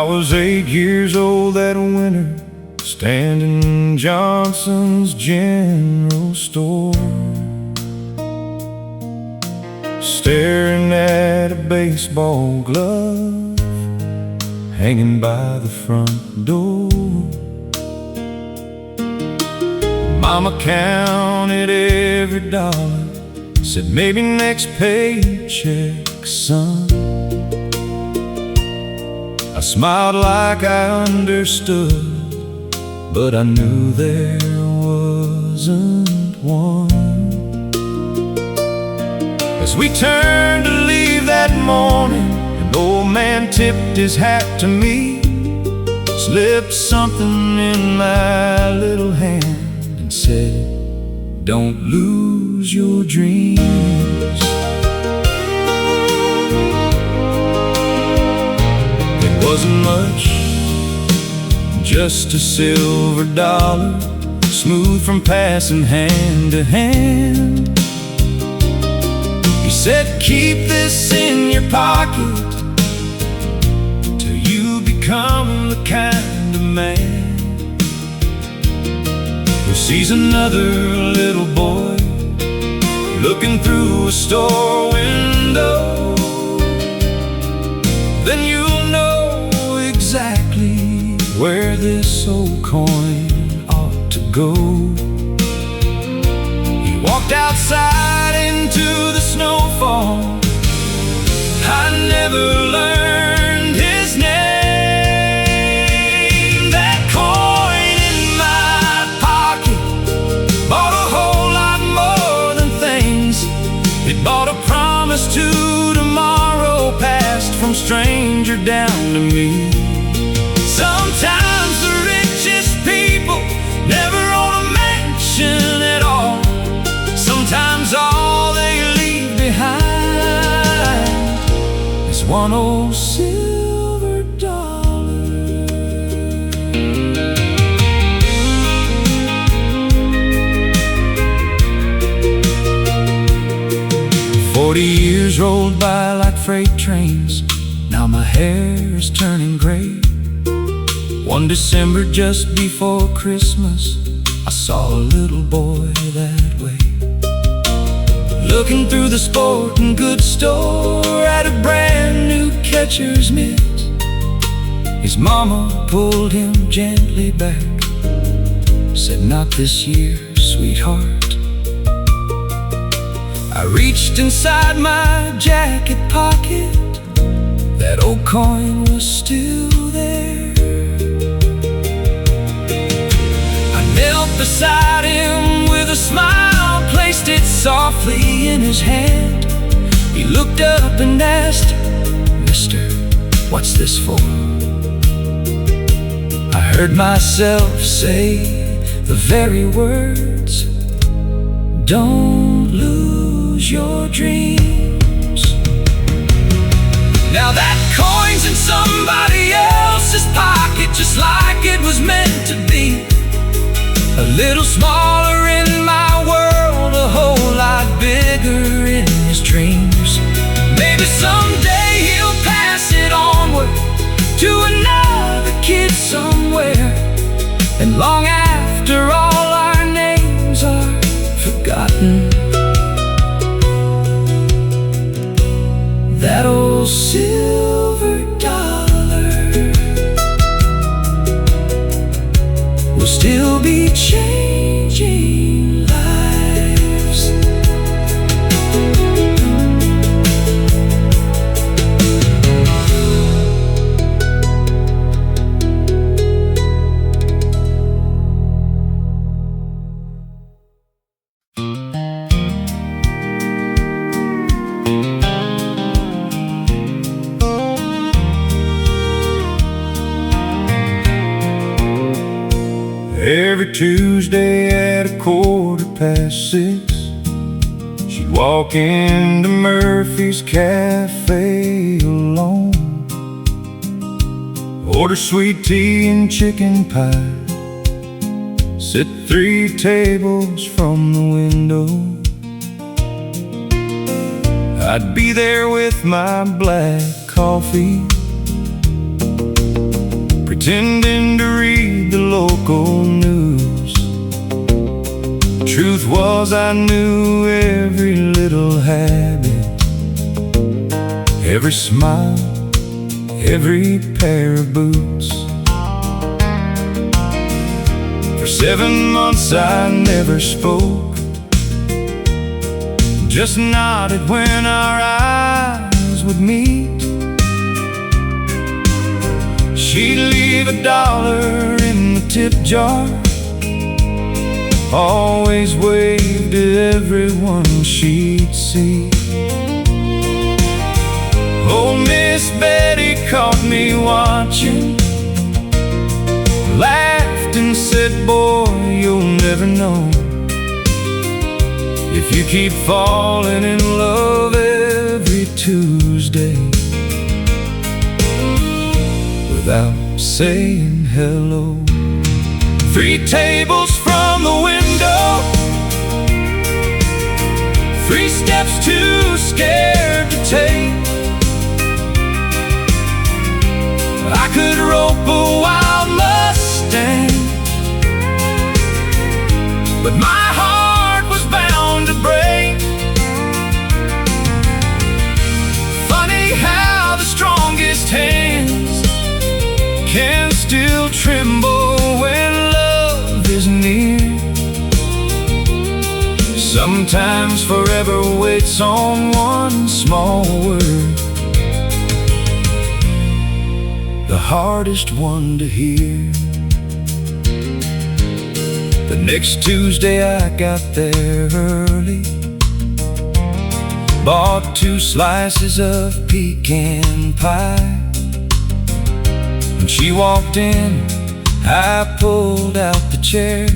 I was 8 years old that winter, standing in Johnson's general store, staring at a baseball glove hanging by the front door. Mama counted every dollar, said maybe next paycheck, son. I smiled like I understood, but I knew there wasn't one. As we turned to leave that morning, an old man tipped his hat to me, slipped something in my little hand, and said, "Don't lose your dreams." It wasn't much, just a silver dollar, smooth from passing hand to hand. He said, "Keep this in your pocket till you become the kind of man who sees another little boy looking through a store window. Then you'll know exactly where this old coin ought to go." He walked outside into the snowfall. I never learned his name. That coin in my pocket bought a whole lot more than things. It bought a promise to tomorrow, passed from stranger down to me. Sometimes the richest people never own a mansion at all. Sometimes all they leave behind is one old silver dollar. 40 years rolled by like freight trains. Now my hair is turning gray. One December just before Christmas, I saw a little boy that way, looking through the sporting goods store at a brand new catcher's mitt. His mama pulled him gently back, said, "Not this year, sweetheart." I reached inside my jacket pocket, that old coin was still there. Knelt beside him with a smile, placed it softly in his hand. He looked up and asked, "Mister, what's this for?" I heard myself say the very words, "Don't lose your dreams." Now that coin's in somebody else's pocket, just like it was meant to be. A little smaller in my world, a whole lot bigger in his dreams. Maybe someday he'll pass it onward to another kid somewhere, and long after all our names are forgotten, that old silver dollar will still be changing lives. Every Tuesday at 6:15, she'd walk into Murphy's Cafe alone, order sweet tea and chicken pie, sit 3 tables from the window. I'd be there with my black coffee, pretending to read the local news. Truth was, I knew every little habit, every smile, every pair of boots. For 7 months I never spoke, just nodded when our eyes would meet. She'd leave $1 in the tip jar, always waved to everyone she'd see. Old Miss Betty caught me watching, laughed and said, boy, you'll never know if you keep falling in love every Tuesday without saying hello. 3 tables from the window, 3 steps too scared to take. I could rope a wild Mustang, but my heart was bound to break. Funny how the strongest hands can still tremble when love is near. Sometimes forever waits on one small word, the hardest one to hear. The next Tuesday I got there early, bought 2 slices of pecan pie. When she walked in, I pulled out the chair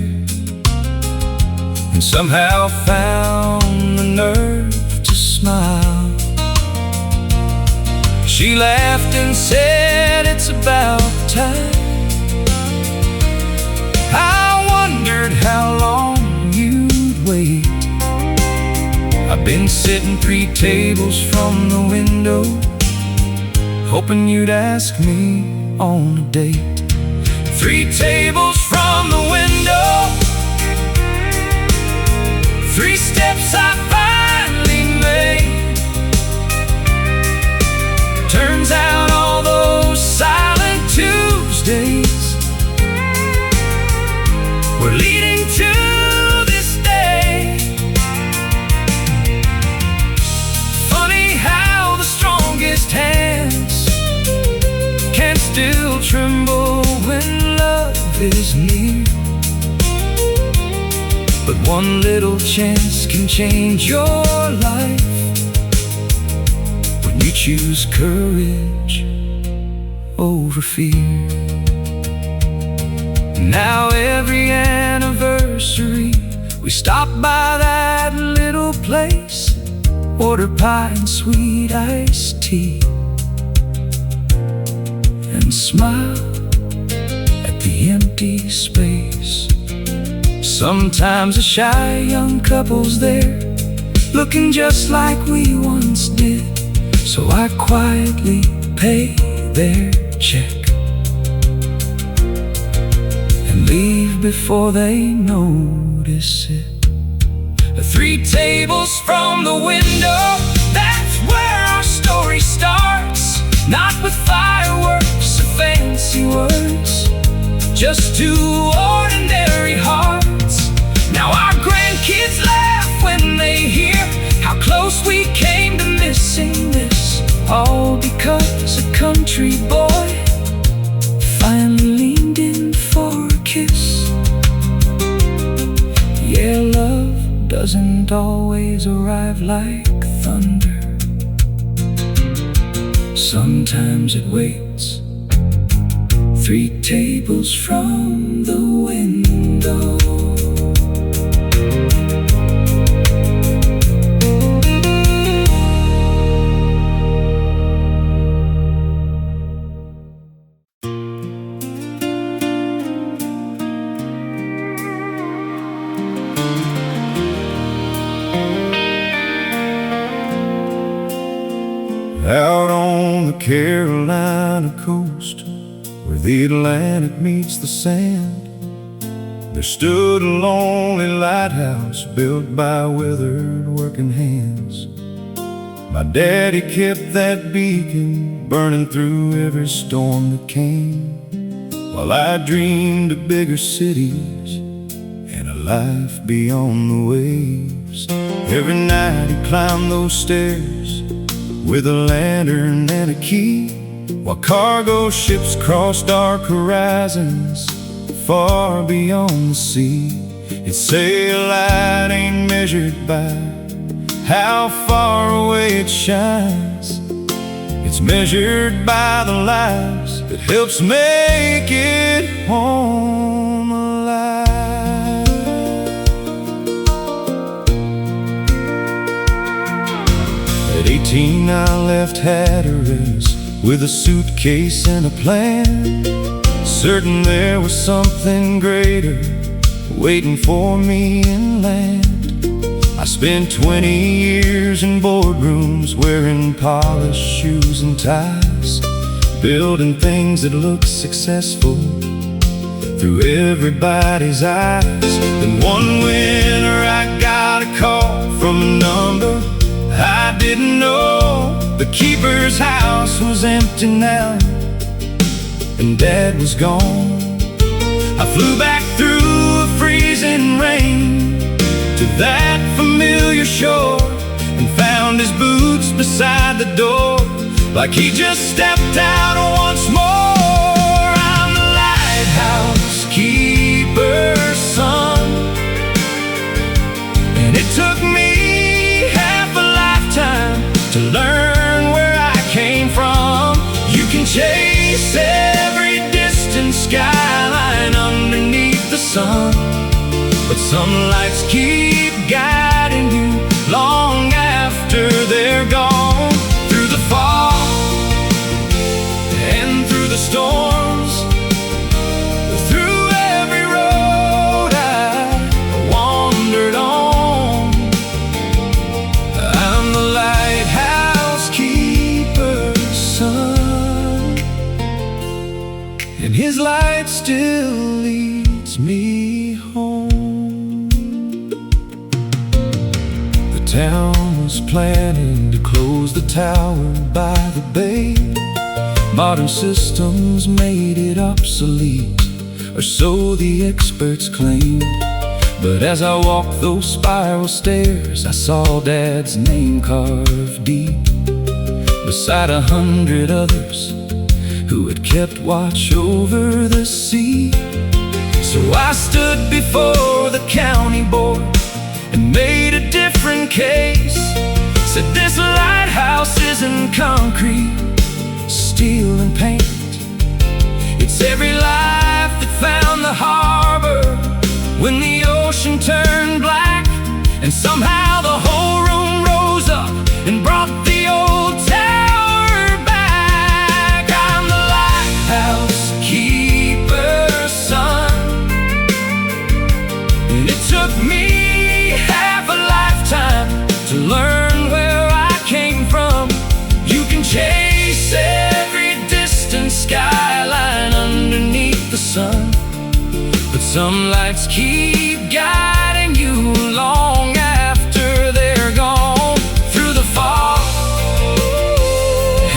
and somehow found the nerve to smile. She laughed and said, it's about time. I wondered how long you'd wait. I've been sitting 3 tables from the window, hoping you'd ask me on a date. 3 tables from the window, 3 steps I finally made. Turns out all those silent Tuesdays were leading to this day. Funny how the strongest hands can still tremble when love is near. But one little chance can change your life when you choose courage over fear. Now every anniversary we stop by that little place, order pie and sweet iced tea, and smile at the empty space. Sometimes a shy young couple's there, looking just like we once did, so I quietly pay their check and leave before they notice it. 3 tables from the window, that's where our story starts. Not with fireworks or fancy words, just 2 ordinary hearts. Now our grandkids laugh when they hear how close we came to missing this, all because a country boy finally leaned in for a kiss. Yeah, love doesn't always arrive like thunder. Sometimes it waits 3 tables from the window. Out on the Carolina coast, where the Atlantic meets the sand, there stood a lonely lighthouse built by withered working hands. My daddy kept that beacon burning through every storm that came, while I dreamed of bigger cities and a life beyond the waves. Every night he climbed those stairs with a lantern and a key, while cargo ships crossed dark horizons far beyond the sea. He'd say a light ain't measured by how far away it shines, it's measured by the lives that helps make it home alive. At 18 I left Hatteras with a suitcase and a plan, certain there was something greater waiting for me inland. I spent 20 years in boardrooms wearing polished shoes and ties, building things that look successful through everybody's eyes. Then one winter I got a call from a number I didn't know. The keeper's house was empty now, and Dad was gone. I flew back through a freezing rain to that familiar shore, and found his boots beside the door, like he just stepped out once more. I'm the lighthouse keeper's son, and it took me half a lifetime to learn where I came from. You can chase every distant skyline underneath the sun, but some lights keep guiding you long after they're gone. Through the fog and through the storms, through every road I wandered on, I'm the lighthouse keeper's son, and his light still leads me home. The town was planning to close the tower by the bay. Modern systems made it obsolete, or so the experts claimed. But as I walked those spiral stairs, I saw Dad's name carved deep, beside 100 others who had kept watch over the sea. So I stood before the county board and made a different case. Said this lighthouse isn't concrete, steel and paint. It's every life that found the harbor when the ocean turned black, and somehow the whole room rose up and brought the old tower back. I'm the lighthouse keeper's son, and it took me half a lifetime to learn where I came from. You can chase every distant skyline underneath the sun, but some lights keep guiding you long after they're gone. Through the fog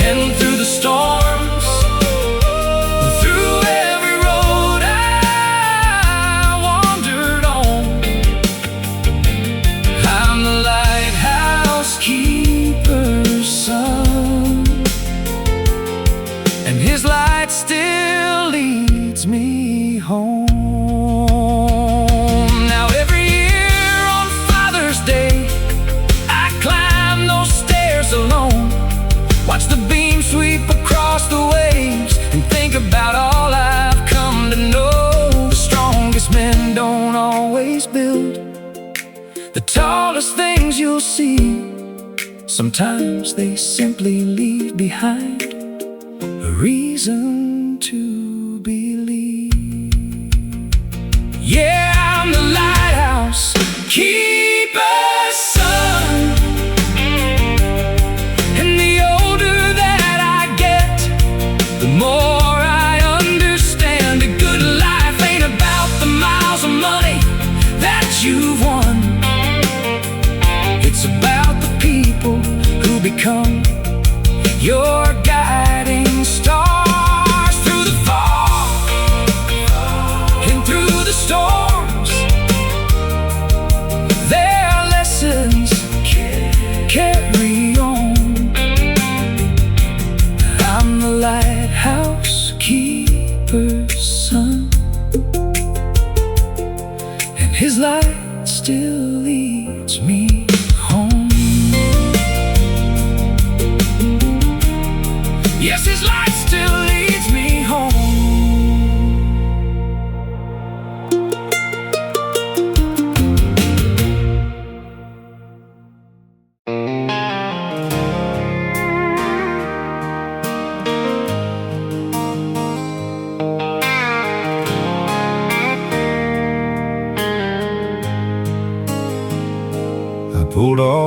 and through the storms, through every road I wandered on, I'm the lighthouse keeper's son, and his light still leads me home. Now every year on Father's Day, I climb those stairs alone, watch the beam sweep across the waves, and think about all I've come to know. The strongest men don't always build the tallest things you'll see. Sometimes they simply leave behind a reason to believe. Yeah, I'm the lighthouse keeper's son, and the older that I get, the more I understand.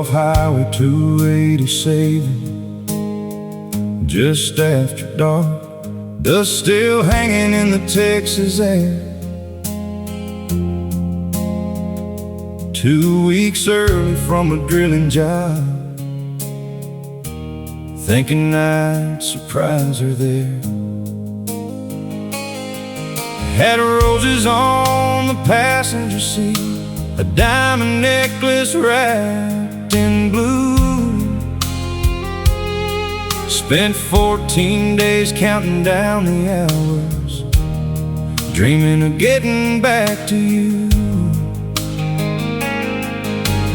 off Highway 287 just after dark, dust still hanging in the Texas air. 2 weeks early from a drilling job, thinking I'd surprise her there. Had roses on the passenger seat, a diamond necklace wrapped in blue. Spent 14 days counting down the hours, dreaming of getting back to you.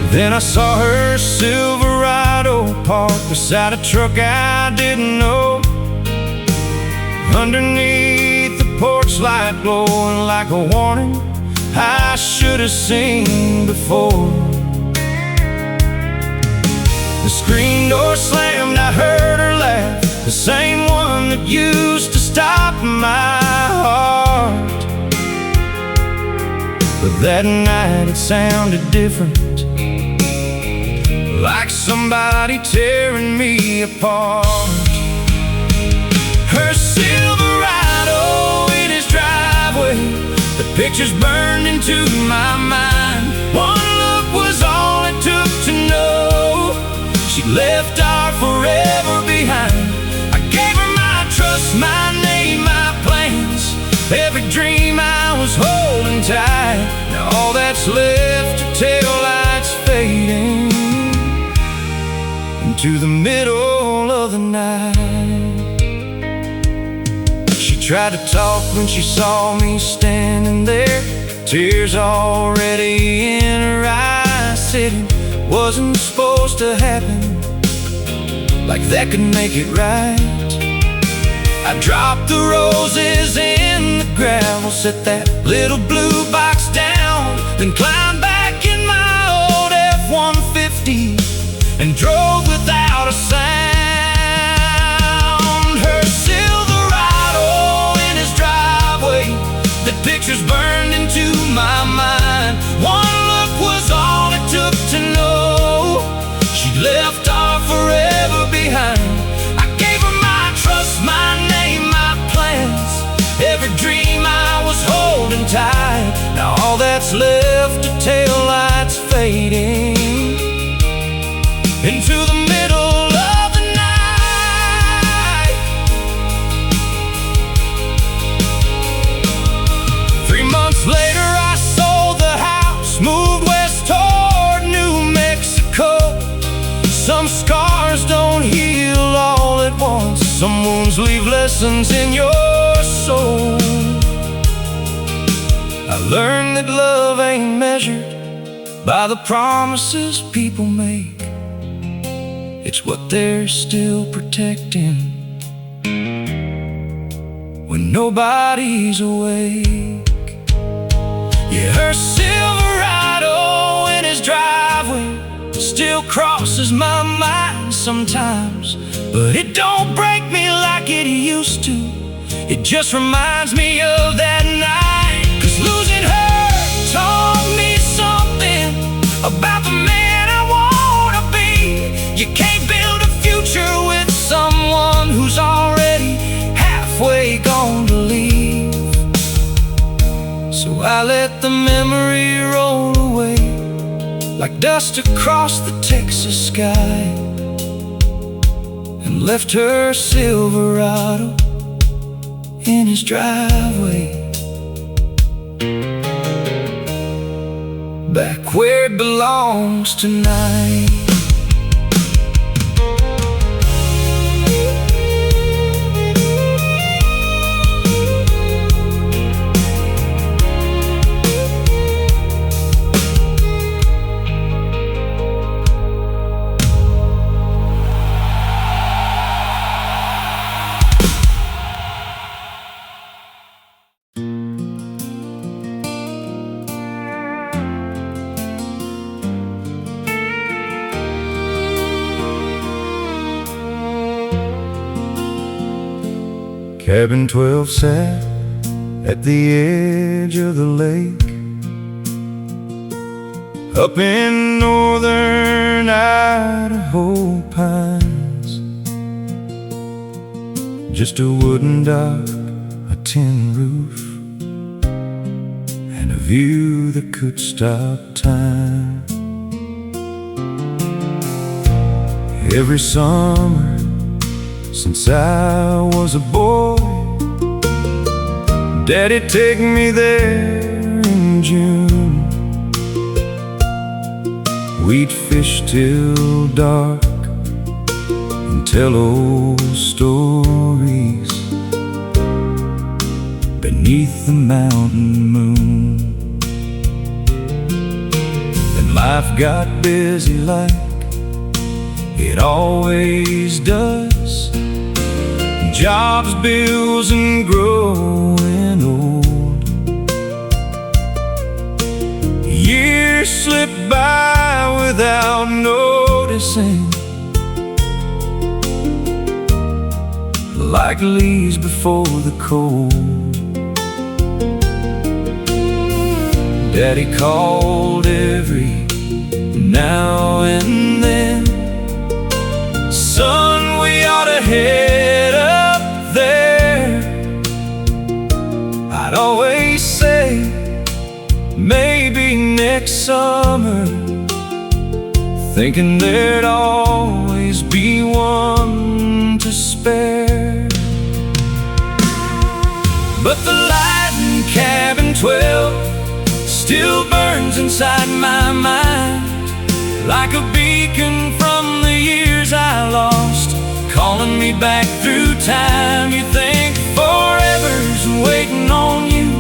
Then I saw her Silverado parked beside a truck I didn't know. Underneath the porch light glowing like a warning I should have seen before. The screen door slammed, I heard her laugh, the same one that used to stop my heart. But that night it sounded different, like somebody tearing me apart. Her Silverado in his driveway, the pictures burned into my mind. One look was all it took to know she left our forever behind. I gave her my trust, my name, my plans, every dream I was holding tight. Now all that's left are taillights fading into the middle of the night. She tried to talk when she saw me standing there, tears already in her eyes, said it wasn't supposed to happen, like that could make it right. I dropped the roses in the gravel, set that little blue box down, then climbed back in my old F-150 and drove without a sound. Her Silverado in his driveway, the pictures burned into my mind. One look was all it took to know she left our forever behind. I gave her my trust, my name, my plans, every dream I was holding tight. Now all that's left are taillights fading into the middle of the night. 3 months later I sold the house, moved west toward New Mexico. Some scars don't heal all at once, some wounds leave lessons in your soul. I learned that love ain't measured by the promises people make, it's what they're still protecting when nobody's awake. Yeah, her Silverado in his driveway still crosses my mind sometimes, but it don't break me like it used to. It just reminds me of that night, 'cause losing her taught me something about the man I wanna be. You can't build a future with someone who's already halfway gone to leave. So I let the memory roll away like dust across the Texas sky, and left her Silverado in his driveway, back where it belongs tonight. Cabin 12 sat at the edge of the lake, up in northern Idaho pines. Just a wooden dock, a tin roof, and a view that could stop time. Every summer since I was a boy, Daddy'd take me there in June. We'd fish till dark and tell old stories beneath the mountain moon. Then life got busy like it always does. Jobs, bills, and growing old. Years slip by without noticing, like leaves before the cold. Daddy called every now and then, son, we ought to head up there. I'd always say, maybe next summer, thinking there'd always be one to spare. But the light in cabin 12 still burns inside my mind, like a beacon from the years I lost, calling me back through time. You think forever's waiting on you,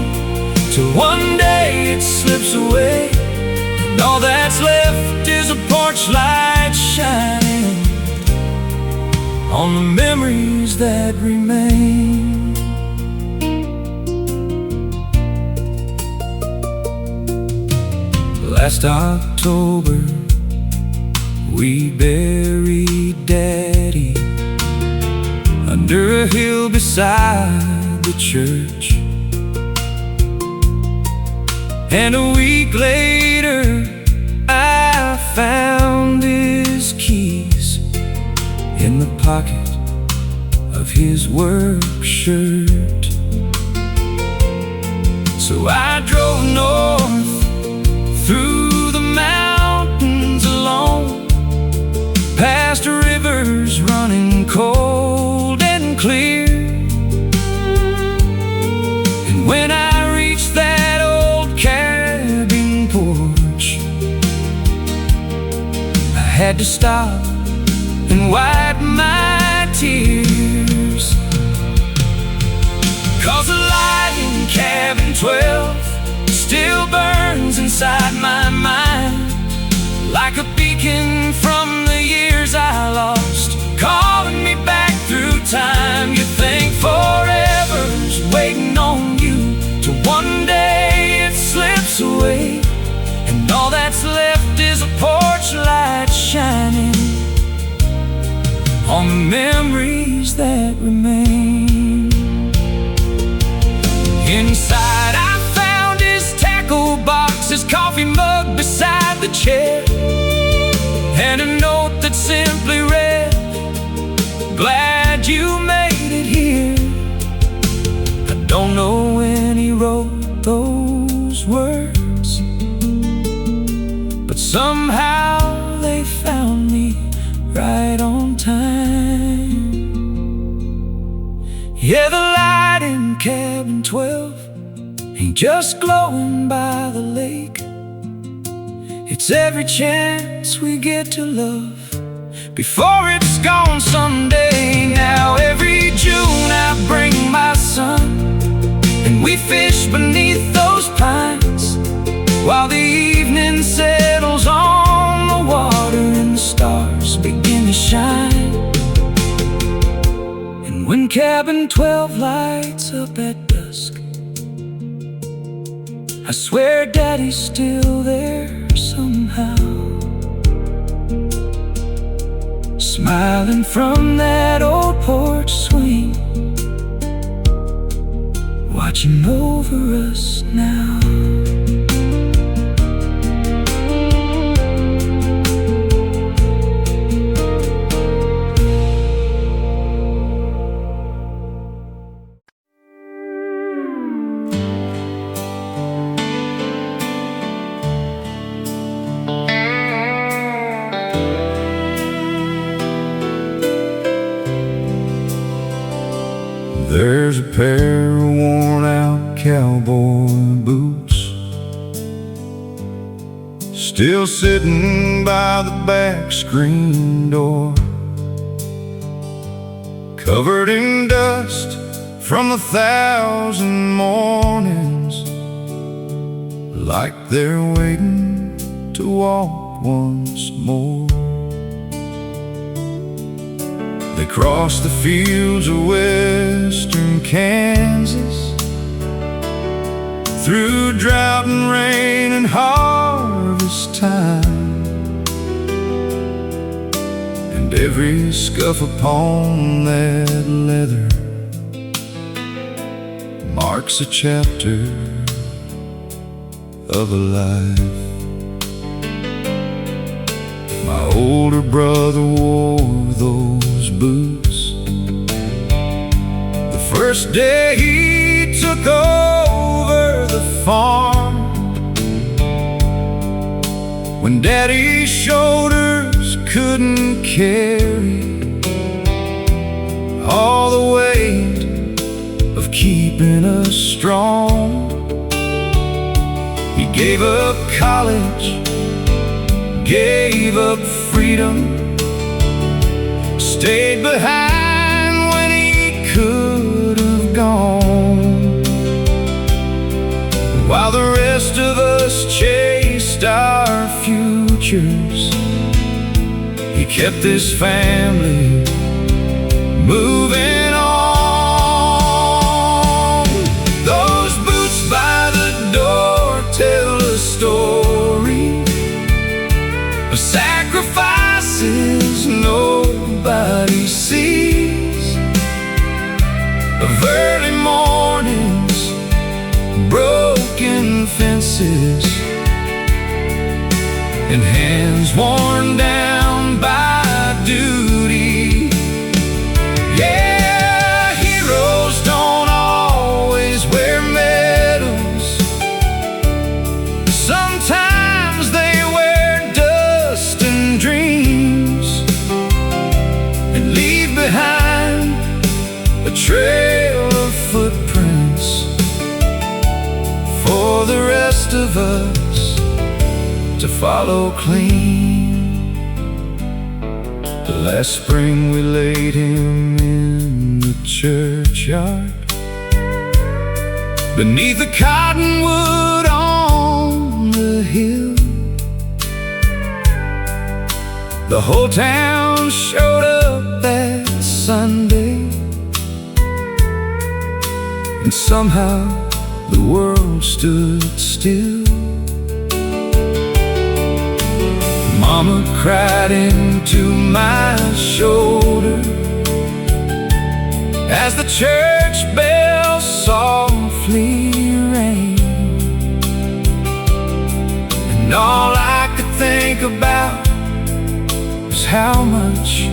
till one day it slips away, and all that's left is a porch light shining on the memories that remain. Last October we buried Daddy under a hill beside the church. And a week later I found his keys in the pocket of his work shirt. So I drove north through the mountains alone, past rivers running cold and clear. And when I reached that old cabin porch, I had to stop and wipe my tears, 'cause the light in cabin 12 still burns inside my mind, like a beacon from the years I lost, calling me back through time. You think forever's waiting on you, till one day it slips away, and all that's left is a porch light shining on the memories that remain. Inside I found his tackle box, his coffee mug beside the chair, and a note that simply read, glad you made it here. I don't know when he wrote those words, but somehow they found me right on time. Yeah, the light in cabin 12 ain't just glowing by the lake, it's every chance we get to love before it's gone someday. Now every June I bring my son, and we fish beneath those pines, while the evening settles on the water and the stars begin to shine. And when cabin 12 lights up at dusk, I swear Daddy's still there somehow, smiling from that old porch swing, watching over us now. cowboy boots, still sitting by the back screen door, covered in dust from 1,000 mornings, like they're waiting to walk once more. They cross the fields of western Kansas, through drought and rain and harvest time, and every scuff upon that leather marks a chapter of a life. My older brother wore those boots the first day he took over the farm, when Daddy's shoulders couldn't carry all the weight of keeping us strong. He gave up college, gave up freedom, stayed behind when he could have gone, while the rest of us chased our futures. He kept this family moving on. Those boots by the door tell a story of sacrifices nobody sees, of early mornings, broken fences, and hands worn down by duty. Yeah, heroes don't always wear medals. Sometimes they wear dust and dreams, and leave behind a trail of footprints for the rest of us to follow clean. Last spring we laid him in the churchyard, beneath the cottonwood on the hill. The whole town showed up that Sunday, and somehow the world stood still. Mama cried into my shoulder as the church bell softly rang, and all I could think about was how much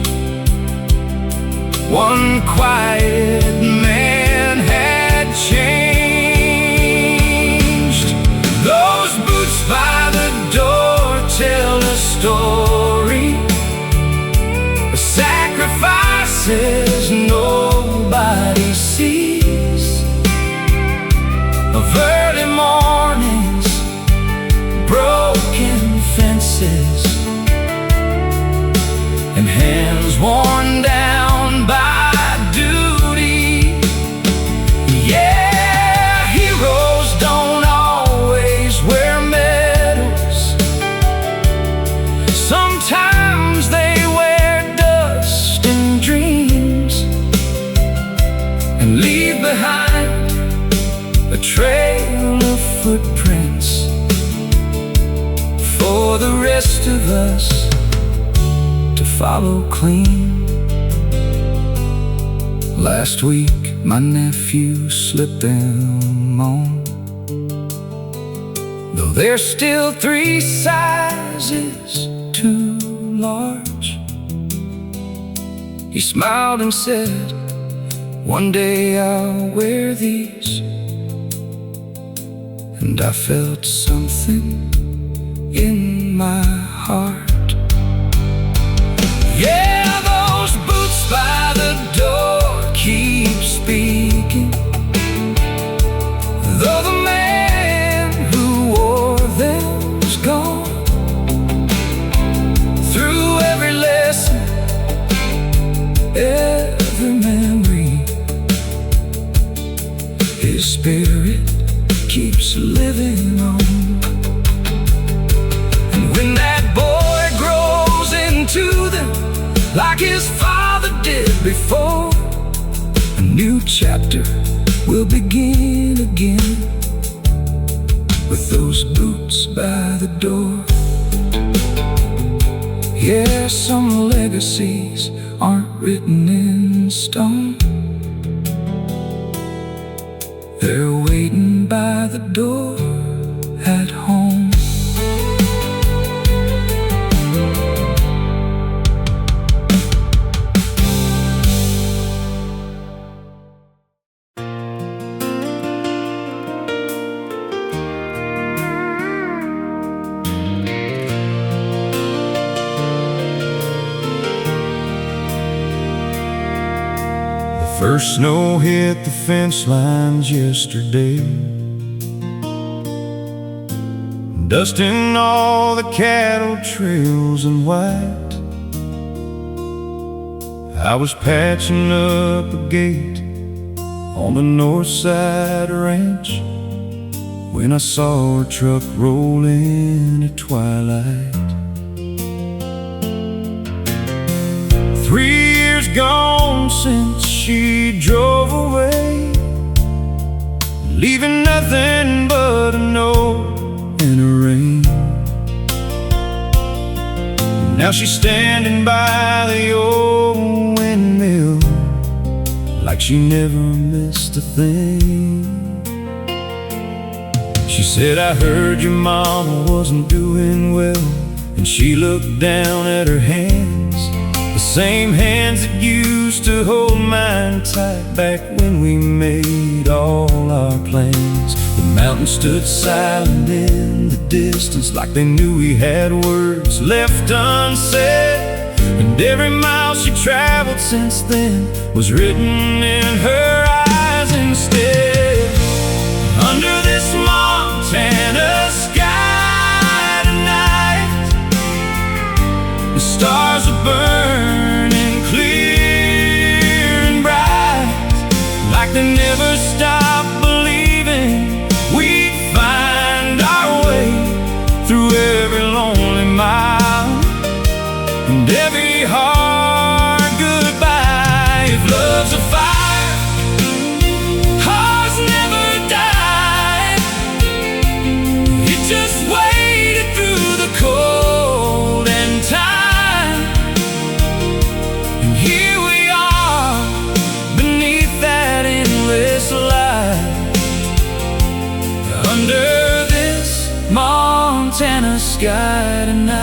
one quiet man had changed. Those boots by the door tell a story of sacrifices nobody sees, of early mornings, broken fences, and hands worn down by duty. Yeah, heroes don't always wear medals. Sometimes they wear dust and dreams, and leave behind a trail of footprints for the rest of us to follow clean. Last week my nephew slipped them on, though they're still 3 sizes too large. He smiled and said, "One day I'll wear these," and I felt something in my heart. Yeah, those boots by the door keep speaking. keeps living on. And when that boy grows into them like his father did before, a new chapter will begin again with those boots by the door. Yeah, some legacies aren't written in stone. They're waiting by the door at home. First snow hit the fence lines yesterday, dusting all the cattle trails in white. I was patching up a gate on the north side ranch when I saw a truck roll in at twilight. 3 years gone since she drove away, leaving nothing but a note and a ring. Now she's standing by the old windmill like she never missed a thing. She said, I heard your mama wasn't doing well, and she looked down at her hands, the same hands that used to hold mine tight back when we made all our plans. The mountains stood silent in the distance like they knew we had words left unsaid, and every mile she traveled since then was written in her eyes instead. Under this Montana sky tonight, the stars are burning clear and bright, like they never stopped believing we'd find our way through every lonely mile and every hard goodbye. If love's a fire, hearts never die. It just waited through the cold and time, and here we are beneath that endless light, under this Montana sky tonight.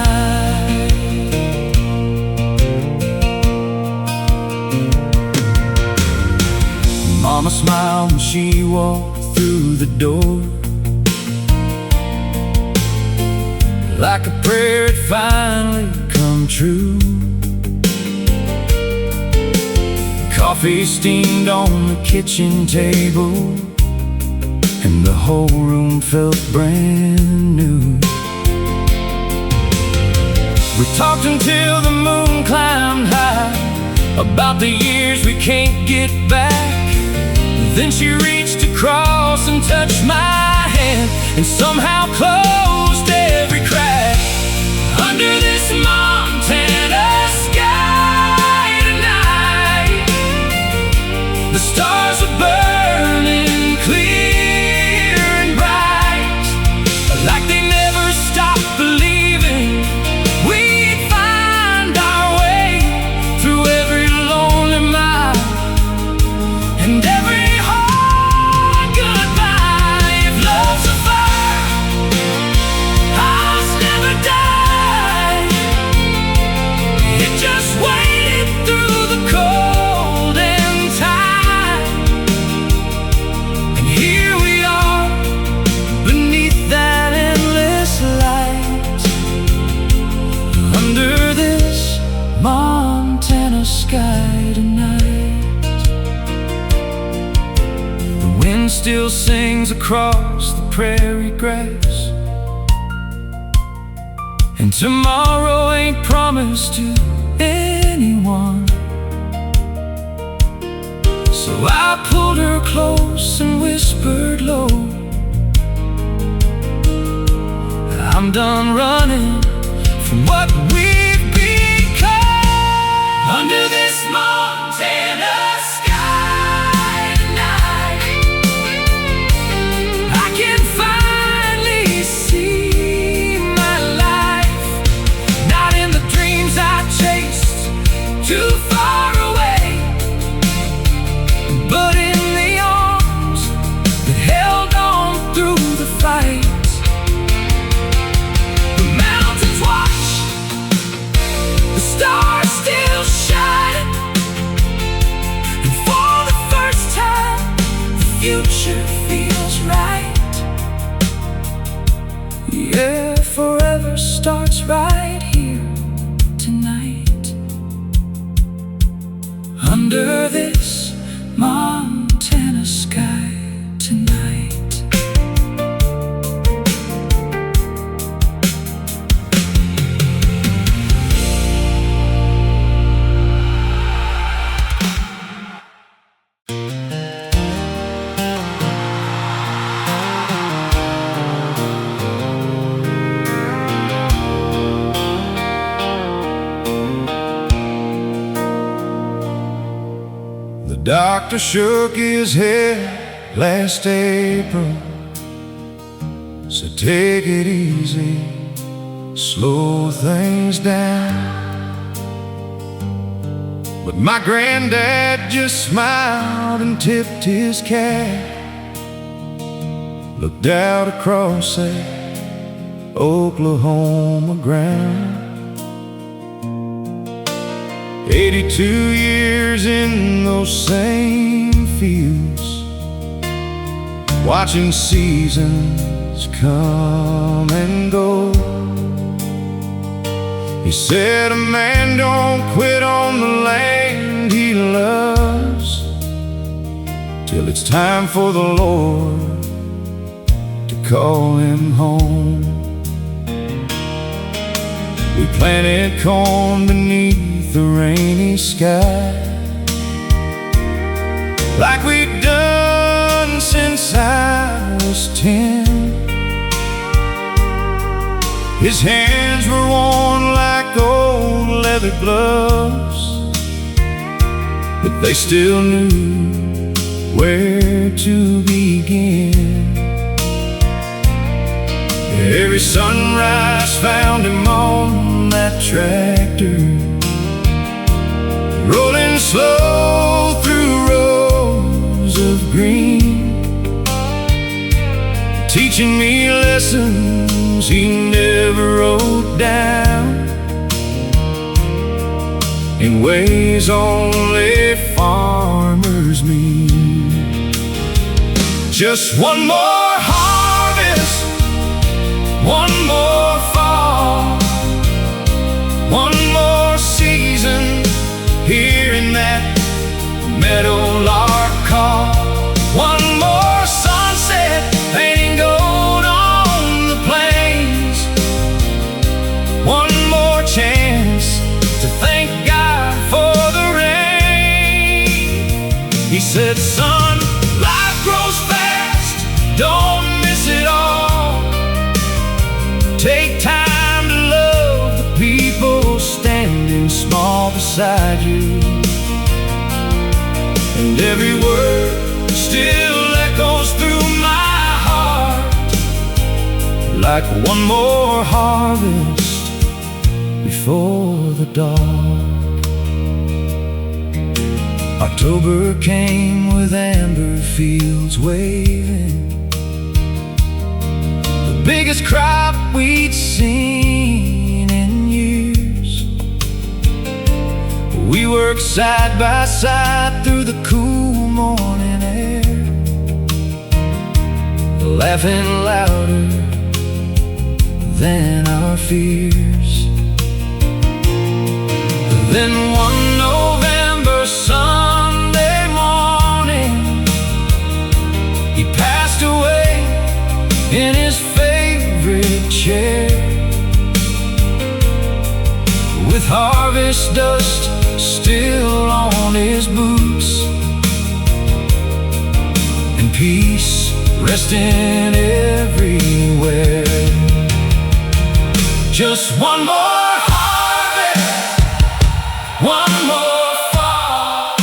Mama smiled when she walked through the door, like a prayer had finally come true. Coffee steamed on the kitchen table, and the whole room felt brand new. We talked until the moon climbed high about the years we can't get back. Then she reached across and touched my hand and somehow closed every crack. Under this Montana sky tonight, the stars are burning clear and bright, like they never stopped believing we'd find our way through every lonely mile and every hard goodbye. If love's a fire, hearts never die. It just waited through the cold and time, and here we are beneath that endless light, under this Montana sky tonight. The wind still sings across the prairie grass, and tomorrow ain't promised to anyone. So I pulled her close and whispered low, I'm done running from what we've become. Under this Montana sky tonight, I can finally see my life. Not in the dreams I chased too far away, but in the arms that held on through the fight. The mountains watch, the stars still shine, and for the first time the future feels right. Yeah, forever starts right here tonight. Under this Montana sky tonight. The doctor shook his head last April, said take it easy, slow things down. But my granddad just smiled and tipped his cap, looked out across that Oklahoma ground. 82 years in those same fields, watching seasons come and go. He said a man don't quit on the land he loves till it's time for the Lord to call him home. We planted corn beneath the rainy sky, like we'd done since I was 10. His hands were worn like old leather gloves, but they still knew where to begin. Every sunrise found him on that tractor, rolling slow through rows of green, teaching me lessons he never wrote down, in ways only farmers mean. Just one more harvest, one more fall, one more season here in that meadowlark call. One more sunset painting gold on the plains. One more chance to thank God for the rain. He said, son, life grows fast, don't miss it all. Take time to love the people standing small beside you, and every word still echoes through my heart, like one more harvest before the dark. October came with amber fields waving, the biggest crop we'd seen in years. We worked side by side through the cool morning air, laughing louder than our fears. Then one November Sunday morning, he passed away in his favorite chair, with harvest dust still on his boots, and peace resting everywhere. one more harvest, one more fall,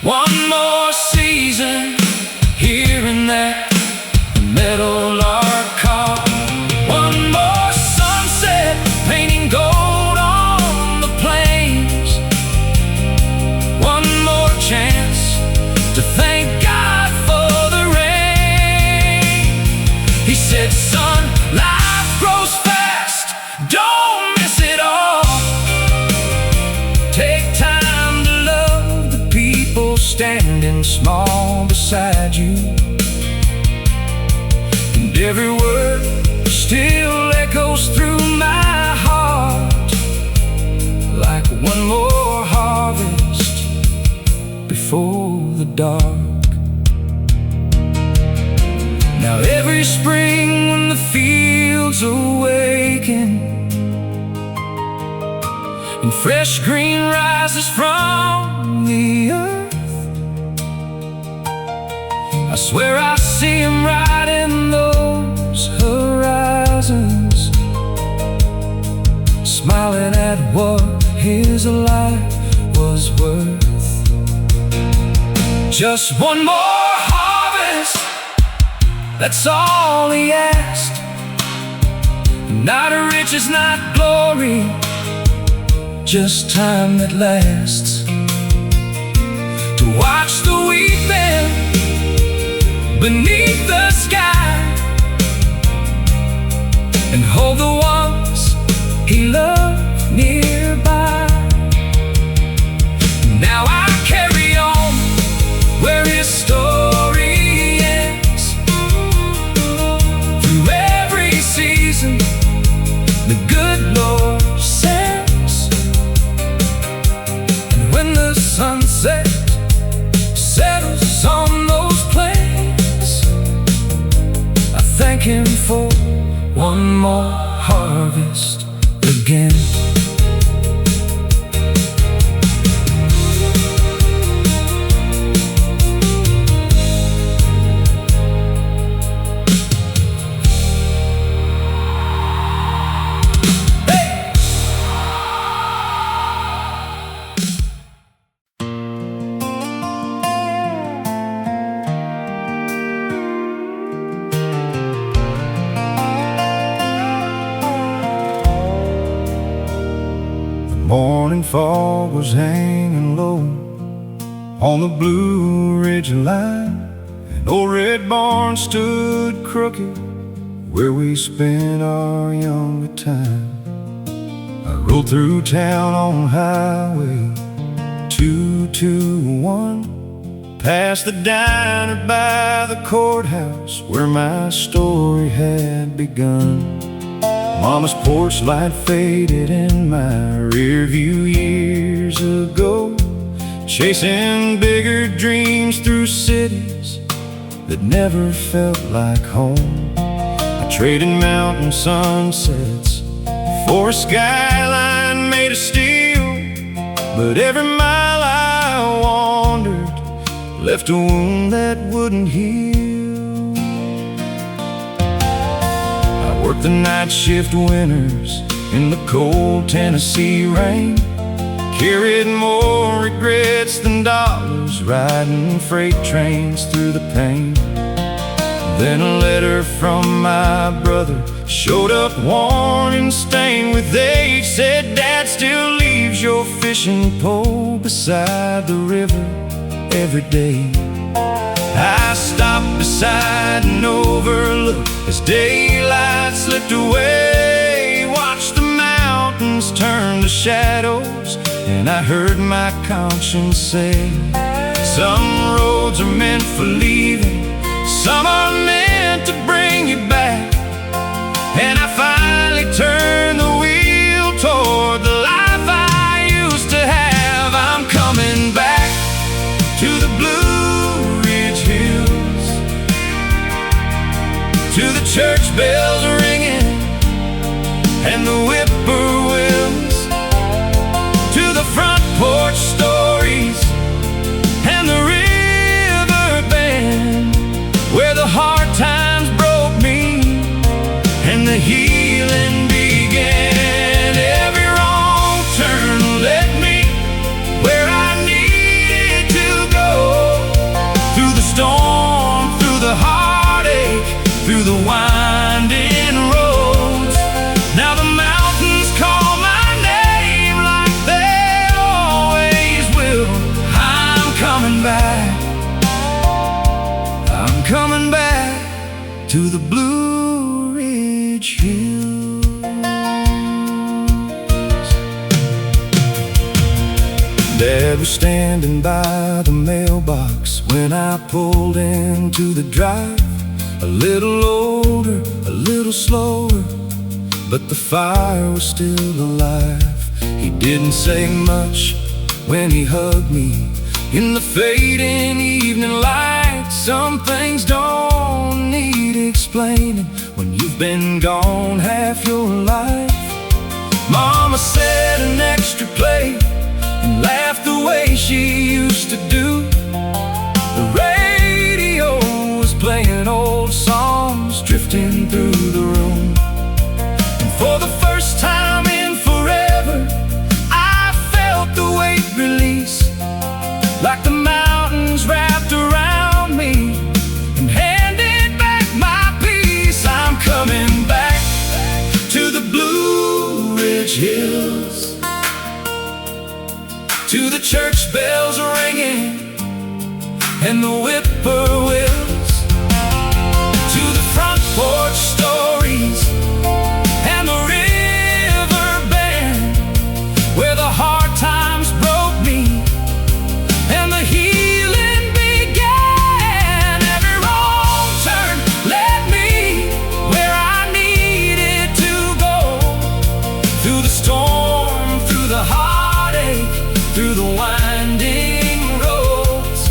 one more season, here and there, the meadowlark call. One more sunset, painting gold on the plains. One more chance to thank God for the rain. He said, son, life grows fast, don't miss it all. Take time to love the people standing small beside you. And every word still echoes through my heart, like one more harvest before the dark. Now every spring when the fields awaken and fresh green rises from the earth, I swear I see him right in those horizons, smiling at what his life was worth. Just one more harvest, that's all he asked. Not riches, not glory, just time that lasts. To watch the weeping beneath the sky and hold the ones he loved nearby. Now I carry on where his story ends. Through every season the good Lord sends. And when the sunset settles on those plains, I thank him for one more harvest again. Morning fog was hanging low on the Blue Ridge line. An old red barn stood crooked where we spent our younger time. I rode through town on Highway 221, past the diner by the courthouse where my story had begun. Mama's porch light faded in my rear view years ago, chasing bigger dreams through cities that never felt like home. I traded mountain sunsets for a skyline made of steel, but every mile I wandered left a wound that wouldn't heal. Worked the night shift winters in the cold Tennessee rain, carried more regrets than dollars, riding freight trains through the pain. Then a letter from my brother showed up worn and stained with age, said, Dad still leaves your fishing pole beside the river every day. I stopped beside an overlook as daylight slipped away, watched the mountains turn to shadows, and I heard my conscience say, some roads are meant for leaving, some are meant to bring you back. And I finally turned the wheel toward the life I used to have. I'm coming back to the Blue Ridge Hills, to the church bells ringing and the whippoorwills, to the front porch stories and the river bend, where the hard times broke me and the healing began. through the winding roads. Now the mountains call my name like they always will. I'm coming back, I'm coming back to the Blue Ridge Hills. Dad was standing by the mailbox when I pulled into the drive. A little older, a little slower, but the fire was still alive. He didn't say much when he hugged me in the fading evening light. Some things don't need explaining when you've been gone half your life. Mama said an extra plate and laughed the way she used to do. The radio was playing old songs drifting through the room. And for the first time in forever, I felt the weight release, like the mountains wrapped around me and handed back my peace. I'm coming back to the Blue Ridge Hills, to the church bells ringing and the whippoorwills, to the front porch stories and the river bend, where the hard times broke me and the healing began. Every wrong turn led me where I needed to go, through the storm, through the heartache, through the winding roads.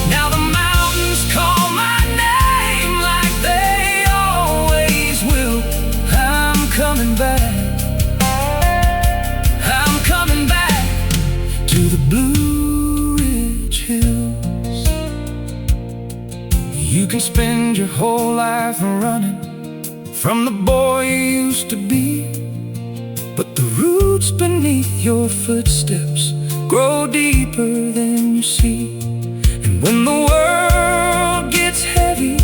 Now the mountains call my name like they always will. I'm coming back, I'm coming back to the Blue Ridge Hills. You can spend your whole life running from the boy you used to be, but the roots beneath your footsteps grow deeper than you see. And when the world gets heavy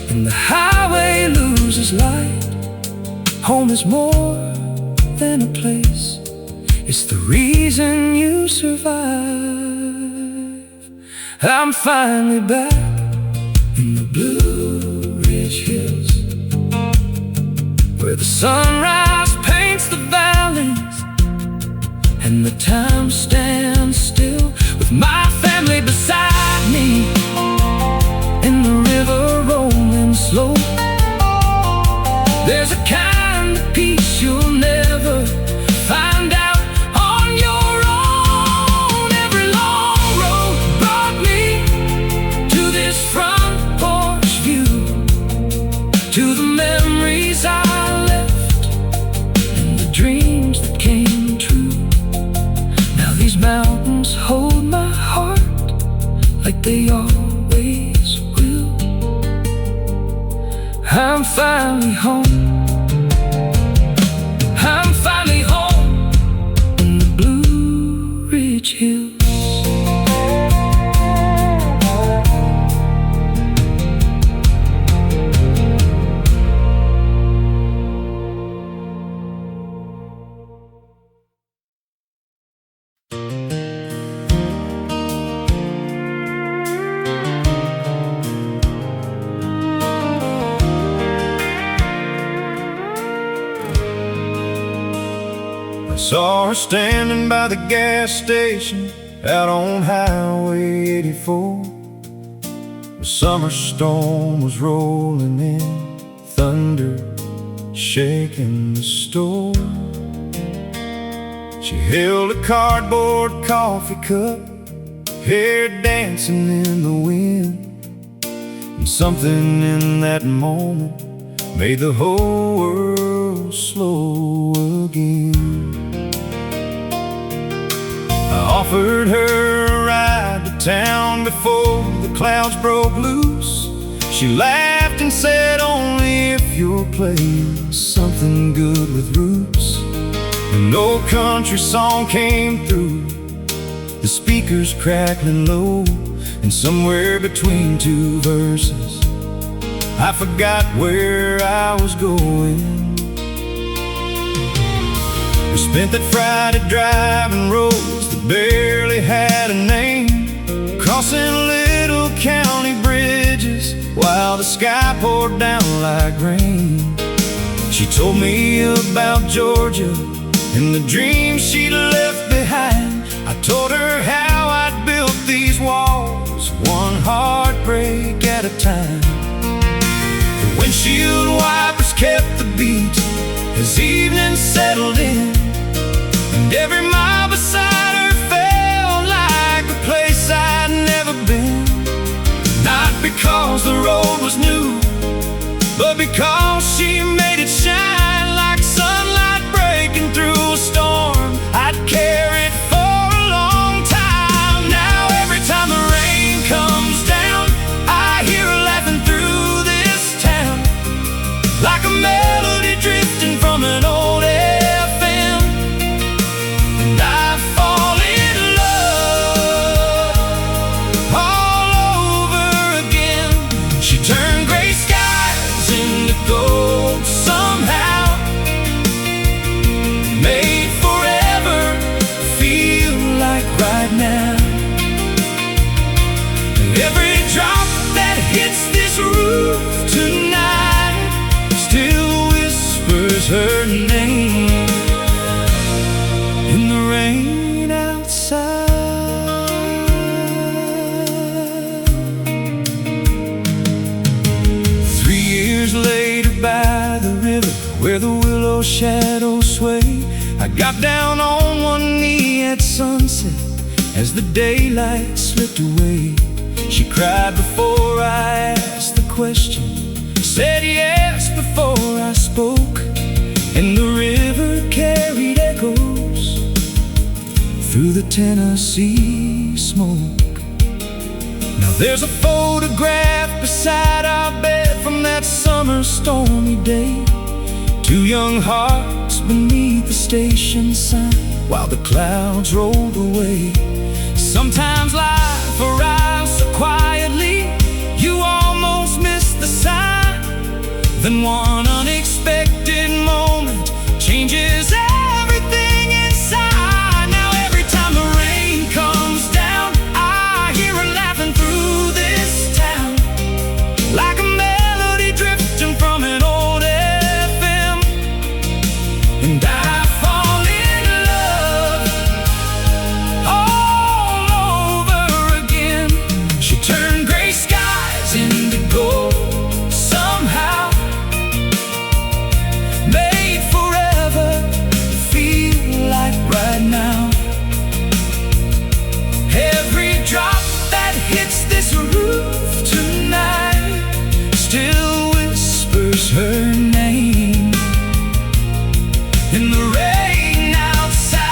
and the highway loses light, home is more than a place, it's the reason you survive. I'm finally back in the Blue Ridge Hills, where the sunrise paints the valleys and the time stands still, with my family beside me and the river rolling slow. There's a kind of peace you'll never find out on your own. Every long road brought me to this front porch view, to the memories I left and the dreams that came true. These mountains hold my heart like they always will. I'm finally home, I'm finally home in the Blue Ridge Hills. Saw her standing by the gas station out on Highway 84. The summer storm was rolling in, thunder shaking the store. She held a cardboard coffee cup, hair dancing in the wind, and something in that moment made the whole world slow again. I offered her a ride to town before the clouds broke loose. She laughed and said, only if you're playing something good with roots. An old country song came through, the speakers crackling low, and somewhere between two verses I forgot where I was going. We spent that Friday driving roads that barely had a name, crossing little county bridges while the sky poured down like rain. She told me about Georgia and the dreams she'd left behind. I told her how I'd built these walls, one heartbreak at a time. The windshield wipers kept the beat as evening settled in, and every mile beside her felt like a place I'd never been. Not because the road was new, but because she made it shine like sunlight breaking through a storm. I'd carry it for a long time. Now every time the rain comes down, I hear her laughing through this town, like a melody drifting from an old FM. And I fall in love all over again. She turned gray skies into gold somehow, made forever feel like right now. Every drop that hits this roof tonight still whispers her name in the rain outside. 3 years later by the river where the willow shadows sway, I got down on one knee at sunset as the daylight slipped away. She cried before I asked the question, said yes before I spoke, and the river carried echoes through the Tennessee smoke. Now there's a photograph beside our bed from that summer stormy day, two young hearts beneath the station sign while the clouds rolled away. Sometimes life arrives so quietly you almost miss the sign. Then one unexpected moment changes everything inside. Now every time the rain comes down, I hear her laughing through this town, like a melody drifting from an old FM. And I fall in love all over again. She turned gray skies into gold somehow, made forever feel like right now. Every drop that hits this roof tonight still whispers her name in the rain outside.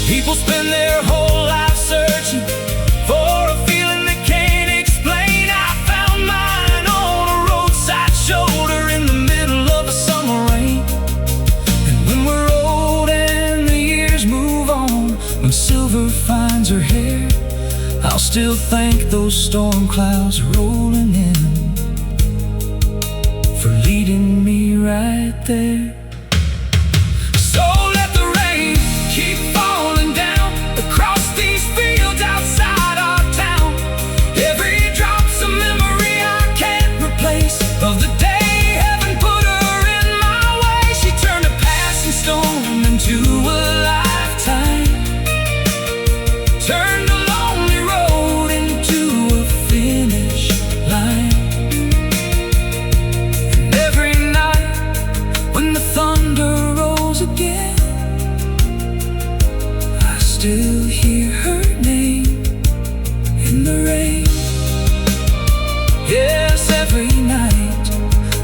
People spend their whole life searching for a feeling they can't explain. I found mine on a roadside shoulder in the middle of a summer rain. And when we're old and the years move on, when silver finds her hair, I'll still thank those storm clouds rolling in for leading me right there. So let the rain keep falling down across these fields outside our town. Every drop's a memory I can't replace of the day heaven put her in my way. She turned a passing storm into a lifetime, turned a lonely road into a finish line. And every night when the thunder rolls again, I still hear her name in the rain. Yes, every night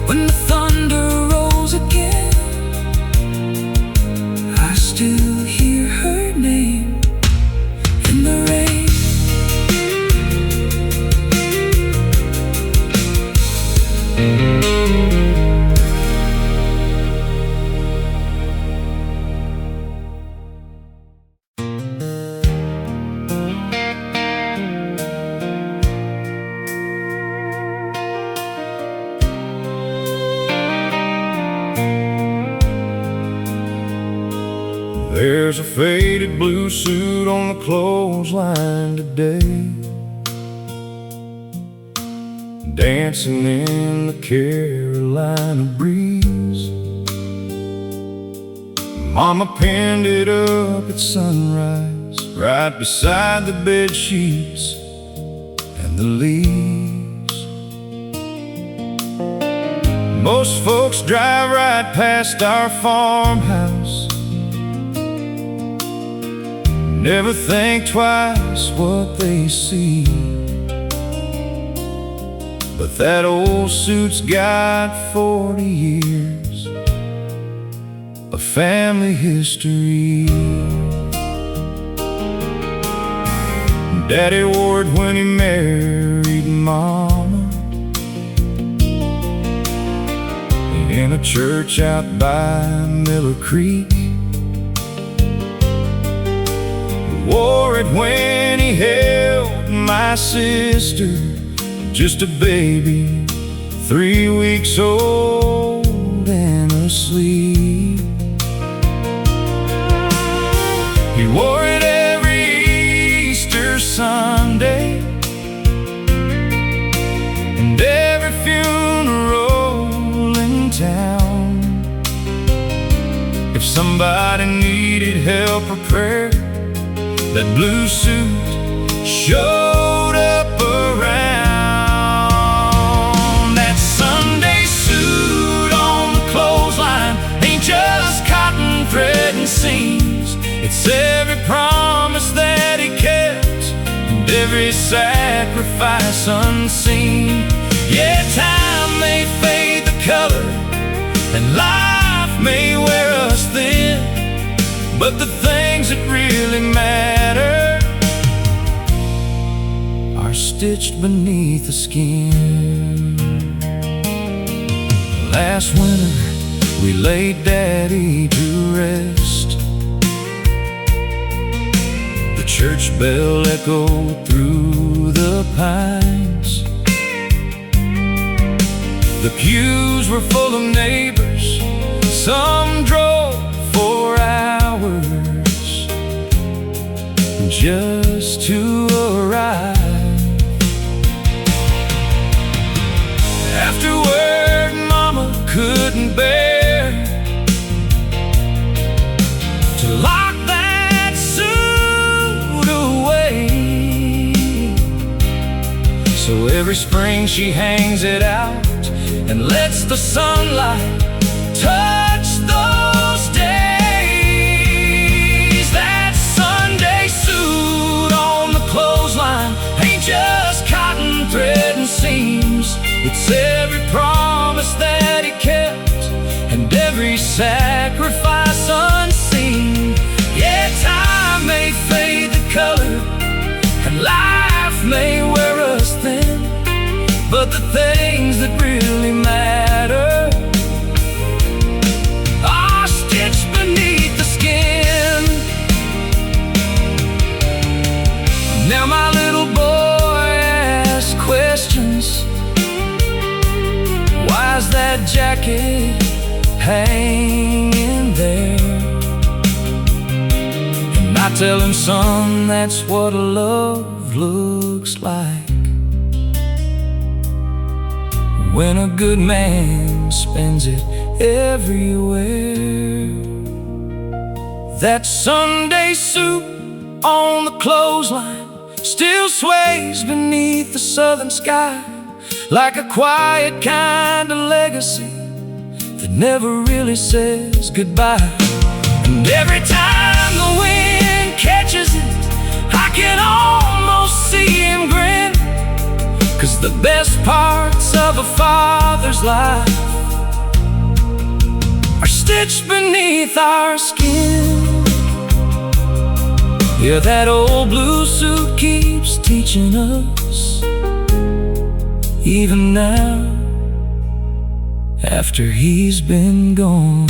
when the thunder rolls again, I still hear her name in the rain. There's a faded blue suit on the clothesline today, dancing in the Carolina breeze. Mama pinned it up at sunrise, right beside the bed sheets and the leaves. Most folks drive right past our farmhouse, never think twice what they see. But that old suit's got 40 years of family history. Daddy wore it when he married Mama, in a church out by Miller Creek. Wore it when he held my sister, just a baby, 3 weeks old and asleep. He wore it every Easter Sunday and every funeral in town. If somebody needed help or prayer, that blue suit showed up around. That Sunday suit on the clothesline ain't just cotton thread and seams. It's every promise that he kept and every sacrifice unseen. Yeah, time may fade the color and life may wear us thin, but the things that really matter are stitched beneath the skin. Last winter we laid Daddy to rest. The church bell echoed through the pines. The pews were full of neighbors, some drove 4 hours just to arrive. Afterward, Mama couldn't bear to lock that suit away. So every spring she hangs it out and lets the sunlight touch those days. That Sunday suit on the clothesline ain't just cotton thread and seams. It's every promise that he kept and every sacrifice unseen. Yeah, time may fade the color and life may wear us thin, but the things that really matter are stitched beneath the skin. Now my little boy asks questions. Why's that jacket hanging there? And I tell him, son, that's what love looks like when a good man spends it everywhere. That Sunday suit on the clothesline still sways beneath the southern sky, like a quiet kind of legacy that never really says goodbye. And every time the wind catches it, I can almost see him grin, 'cause the best parts of a father's life are stitched beneath our skin. Yeah, that old blue suit keeps teaching us, even now, after he's been gone.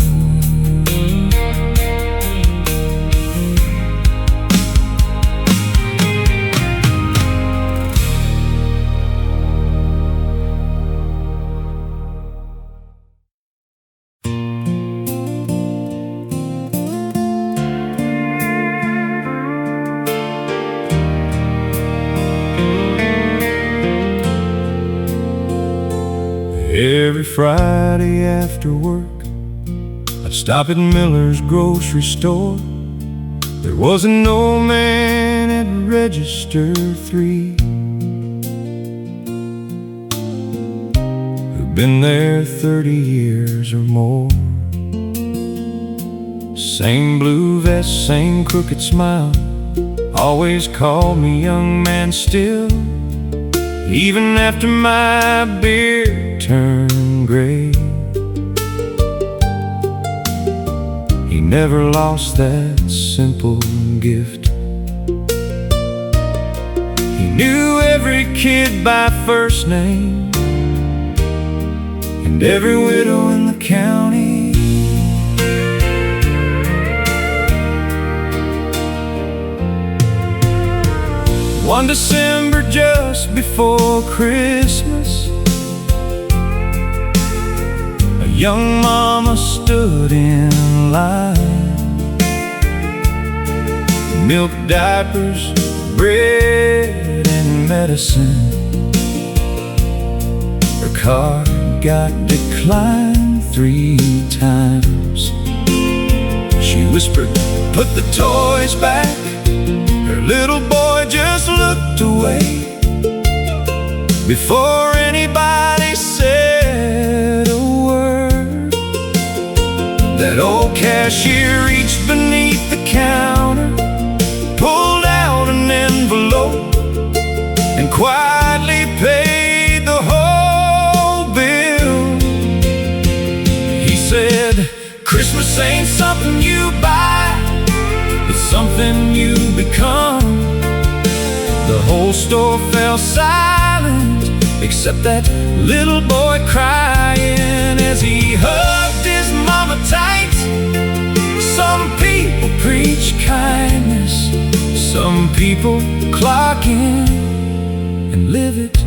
Every Friday after work, I'd stop at Miller's grocery store. There wasn't no man at register 3 who'd been there 30 years or more. Same blue vest, same crooked smile, always called me young man still, even after my beard turned gray. He never lost that simple gift. He knew every kid by first name and every widow in the county. One December just before Christmas, a young mama stood in line. Milk, diapers, bread, and medicine. Her card got declined 3 times. She whispered, "Put the toys back." Her little boy just looked away before anybody said a word. That old cashier reached beneath the counter, pulled out an envelope, and quietly paid the whole bill. He said, "Christmas ain't something you buy, it's something you become." The whole store fell silent, except that little boy crying as he hugged his mama tight. Some people preach kindness, some people clock in and live it.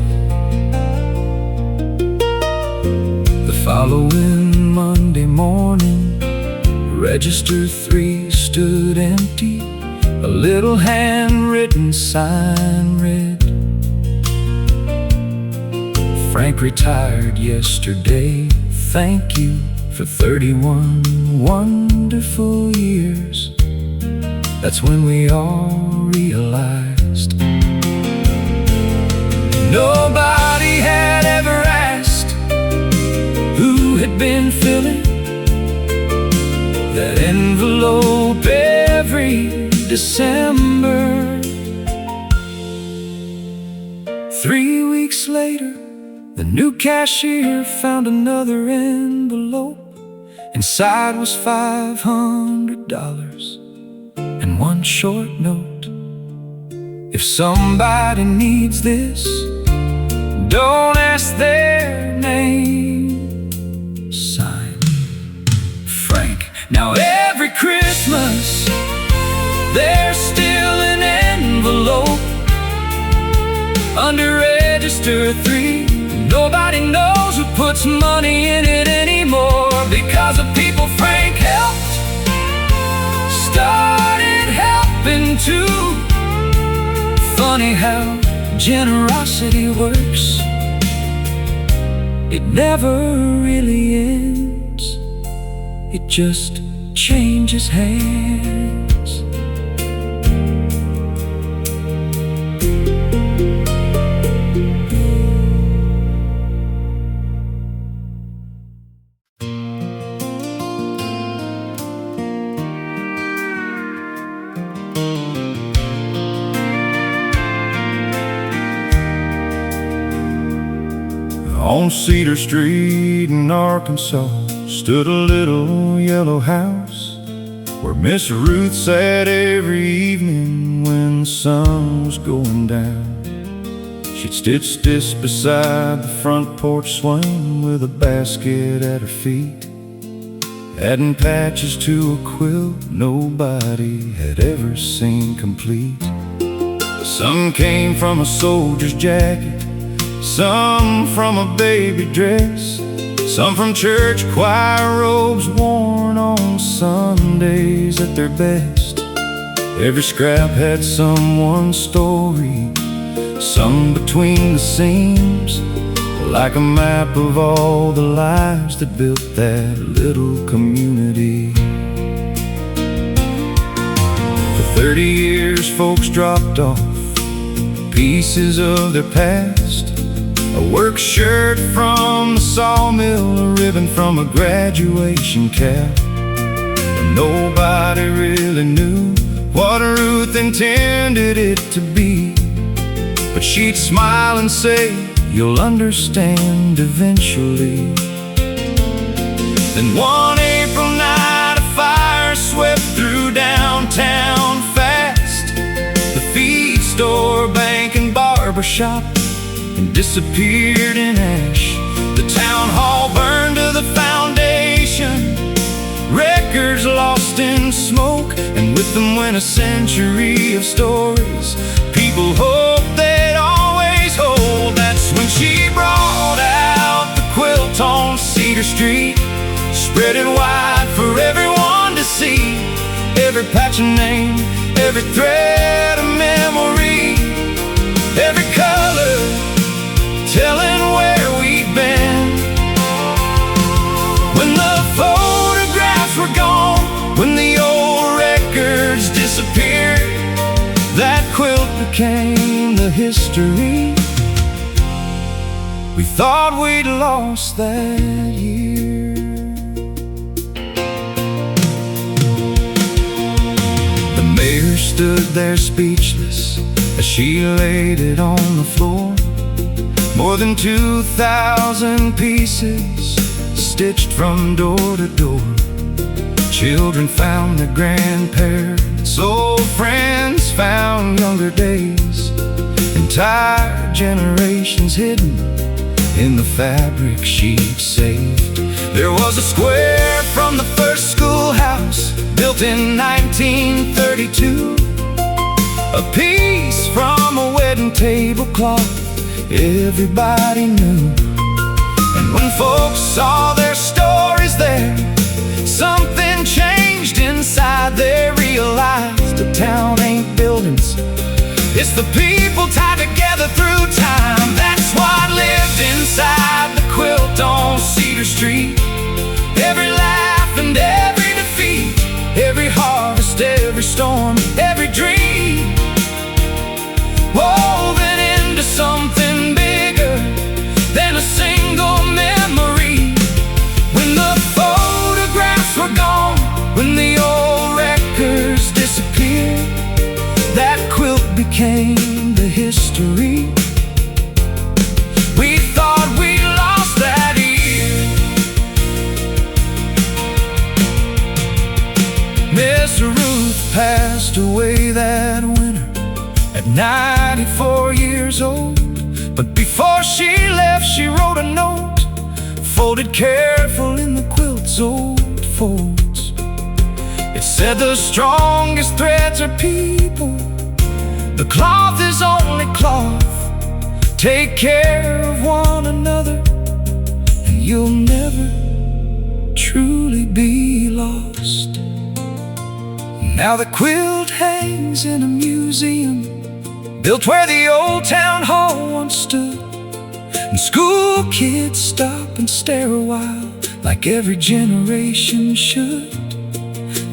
The following Monday morning, Register 3 stood empty. A little handwritten sign read, "Frank retired yesterday. Thank you for 31 wonderful years." That's when we all realized nobody had ever asked who had been filling that envelope every December. 3 weeks later, the new cashier found another envelope. Inside was $500 and one short note. "If somebody needs this, don't ask their name. Signed, Frank." Now every Christmas, there's still an envelope under Register 3. Nobody knows who puts money in it anymore, because the people Frank helped started helping too. Funny how generosity works. It never really ends, it just changes hands. On Cedar Street in Arkansas stood a little yellow house where Miss Ruth sat every evening when the sun was going down. She'd stitch this beside the front porch swing with a basket at her feet, adding patches to a quilt nobody had ever seen complete. Some came from a soldier's jacket, some from a baby dress, some from church choir robes worn on Sundays at their best. Every scrap had someone's story, some between the seams, like a map of all the lives that built that little community. For 30 years folks dropped off pieces of their past, a work shirt from the sawmill, a ribbon from a graduation cap. And nobody really knew what Ruth intended it to be, but she'd smile and say, "You'll understand eventually." Then one April night a fire swept through downtown fast, the feed store, bank and barber shop, and disappeared in ash. The town hall burned to the foundation, records lost in smoke, and with them went a century of stories people hoped they'd always hold. That's when she brought out the quilt on Cedar Street, spread it wide for everyone to see. Every patch of name, every thread of memory, every color telling where we've been. When the photographs were gone, when the old records disappeared, that quilt became the history we thought we'd lost that year. The mayor stood there speechless as she laid it on the floor. More than 2,000 pieces stitched from door to door. Children found their grandparents, old friends found younger days, entire generations hidden in the fabric she'd saved. There was a square from the first schoolhouse built in 1932, a piece from a wedding tablecloth everybody knew. And when folks saw their stories there, something changed inside. They realized the town ain't buildings, it's the people tied together through time. That's what lived inside the quilt on Cedar Street. Every laugh and every defeat, every harvest, every storm, every dream, woven into something bigger than a single memory. When the photographs were gone, when the old records disappeared, that quilt became the history we thought we lost that year. Miss Ruth passed away that winter at 94 years old. But before she left, she wrote a note, folded careful in the quilt's old folds. It said, "The strongest threads are people, the cloth is only cloth. Take care of one another, and you'll never truly be lost." Now the quilt hangs in a museum built where the old town hall once stood, and school kids stop and stare a while, like every generation should.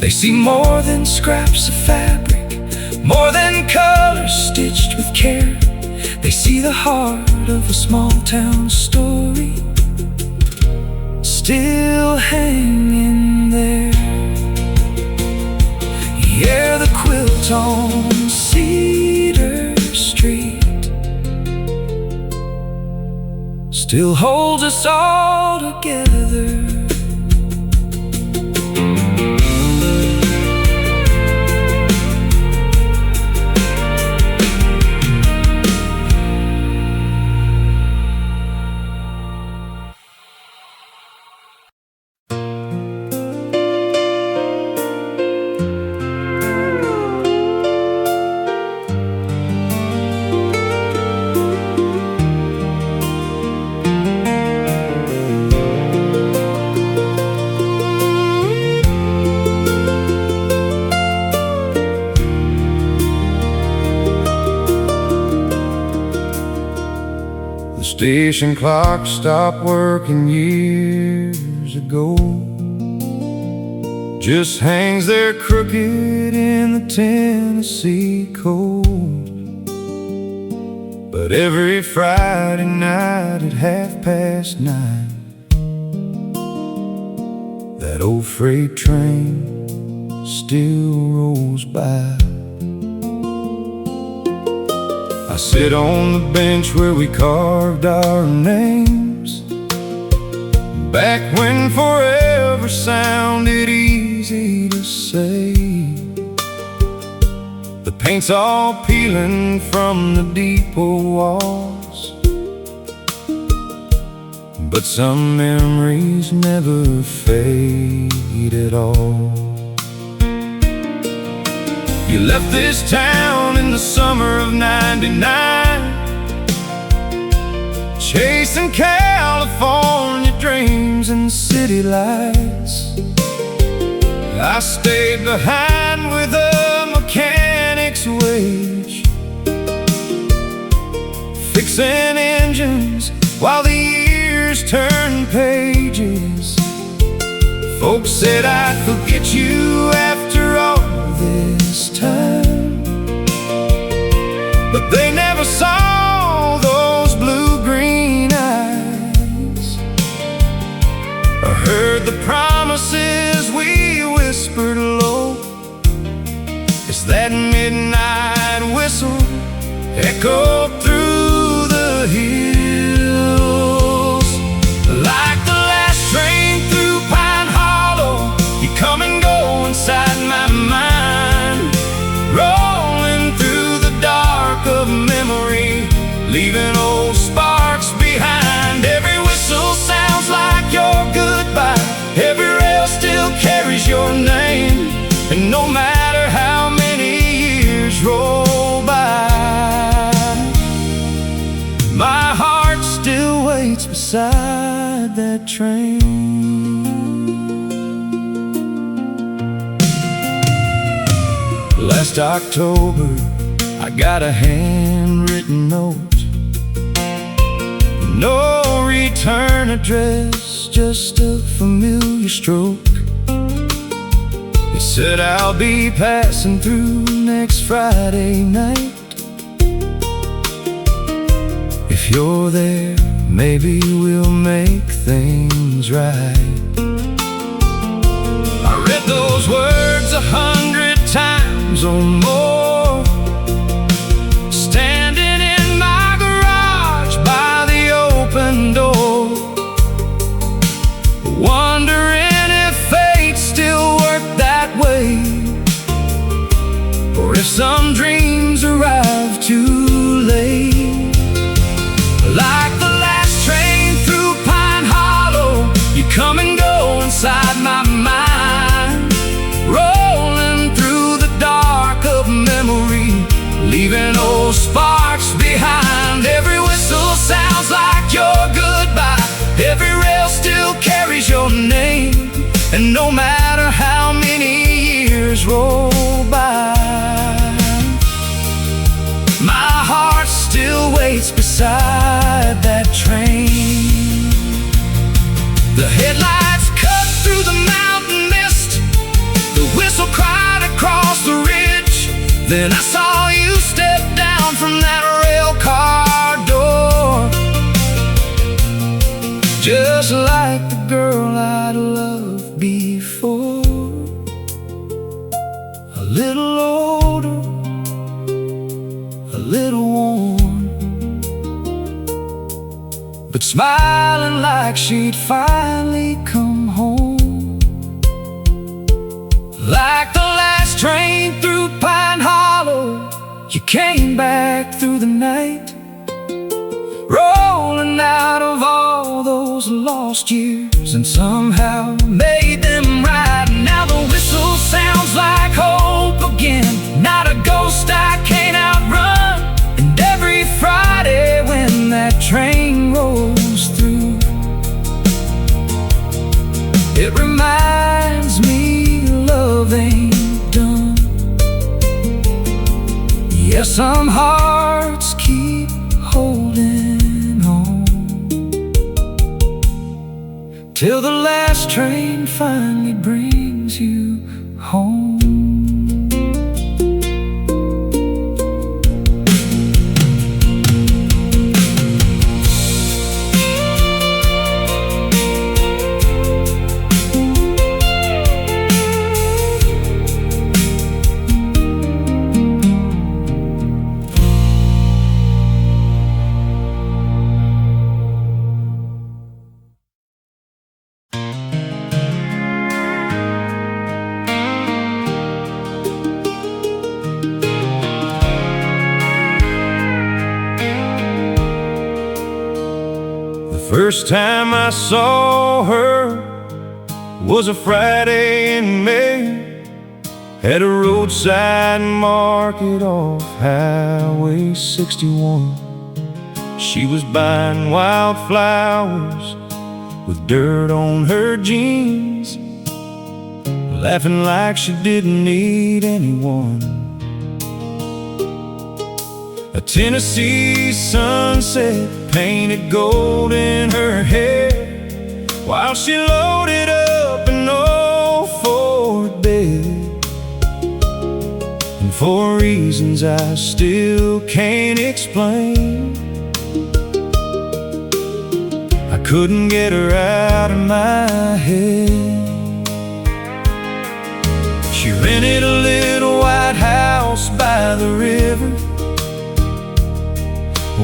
They see more than scraps of fabric, more than colors stitched with care. They see the heart of a small town story still hanging there. Yeah, the quilt on Cedar Street still holds us all together. station clock stopped working years ago. Just hangs there crooked in the Tennessee cold. But every Friday night at 9:30, that old freight train still rolls by. I sit on the bench where we carved our names, back when forever sounded easy to say. The paint's all peeling from the depot walls, but some memories never fade at all. You left this town in the summer of '99, chasing California dreams and city lights. I stayed behind with a mechanic's wage, fixing engines while the years turned pages. Folks said I'd forget you after all this time, but they never saw those blue-green eyes, or heard the promises we whispered low as that midnight whistle echoed through the hills. Like the last train through Pine Hollow, you come and go inside my mind, rolling through the dark of memory, leaving old sparks behind. Every whistle sounds like your goodbye, every rail still carries your name, and no matter how many years roll by, my heart still waits beside that train. Last October, I got a handwritten note, no return address, just a familiar stroke. It said I'll be passing through next Friday night. If you're there, maybe we'll make things right. I read those words 100 times or more, standing in my garage by the open door, wondering if fate still worked that way, or if some dreams arrive too late. Like the last train through Pine Hollow, you come and go inside my mind, rolling through the dark of memory, leaving old sparks behind. Every whistle sounds like your goodbye, every rail still carries your name, and no matter how many years roll by, my heart still waits beside that train. The headlights cut through the mountain mist, the whistle cried across the ridge, then I saw you step down from that rail car door, just like the girl I'd loved before. A little older, a little worn, but smiling like she'd finally come home. Like the last train through Pine Hollow, you came back through the night, rolling out of all those lost years, and somehow made them right. Now the whistle sounds like hope again, not a ghost I can't outrun. And every Friday when that train rolls through, it reminds me love ain't done. Yeah, some hearts keep holding on. till the last train finally brings you home. First time I saw her was a Friday in May at a roadside market off Highway 61. She was buying wildflowers with dirt on her jeans, laughing like she didn't need anyone. A Tennessee sunset painted gold in her hair while she loaded up an old Ford bed. And for reasons I still can't explain, I couldn't get her out of my head. She rented a little white house by the river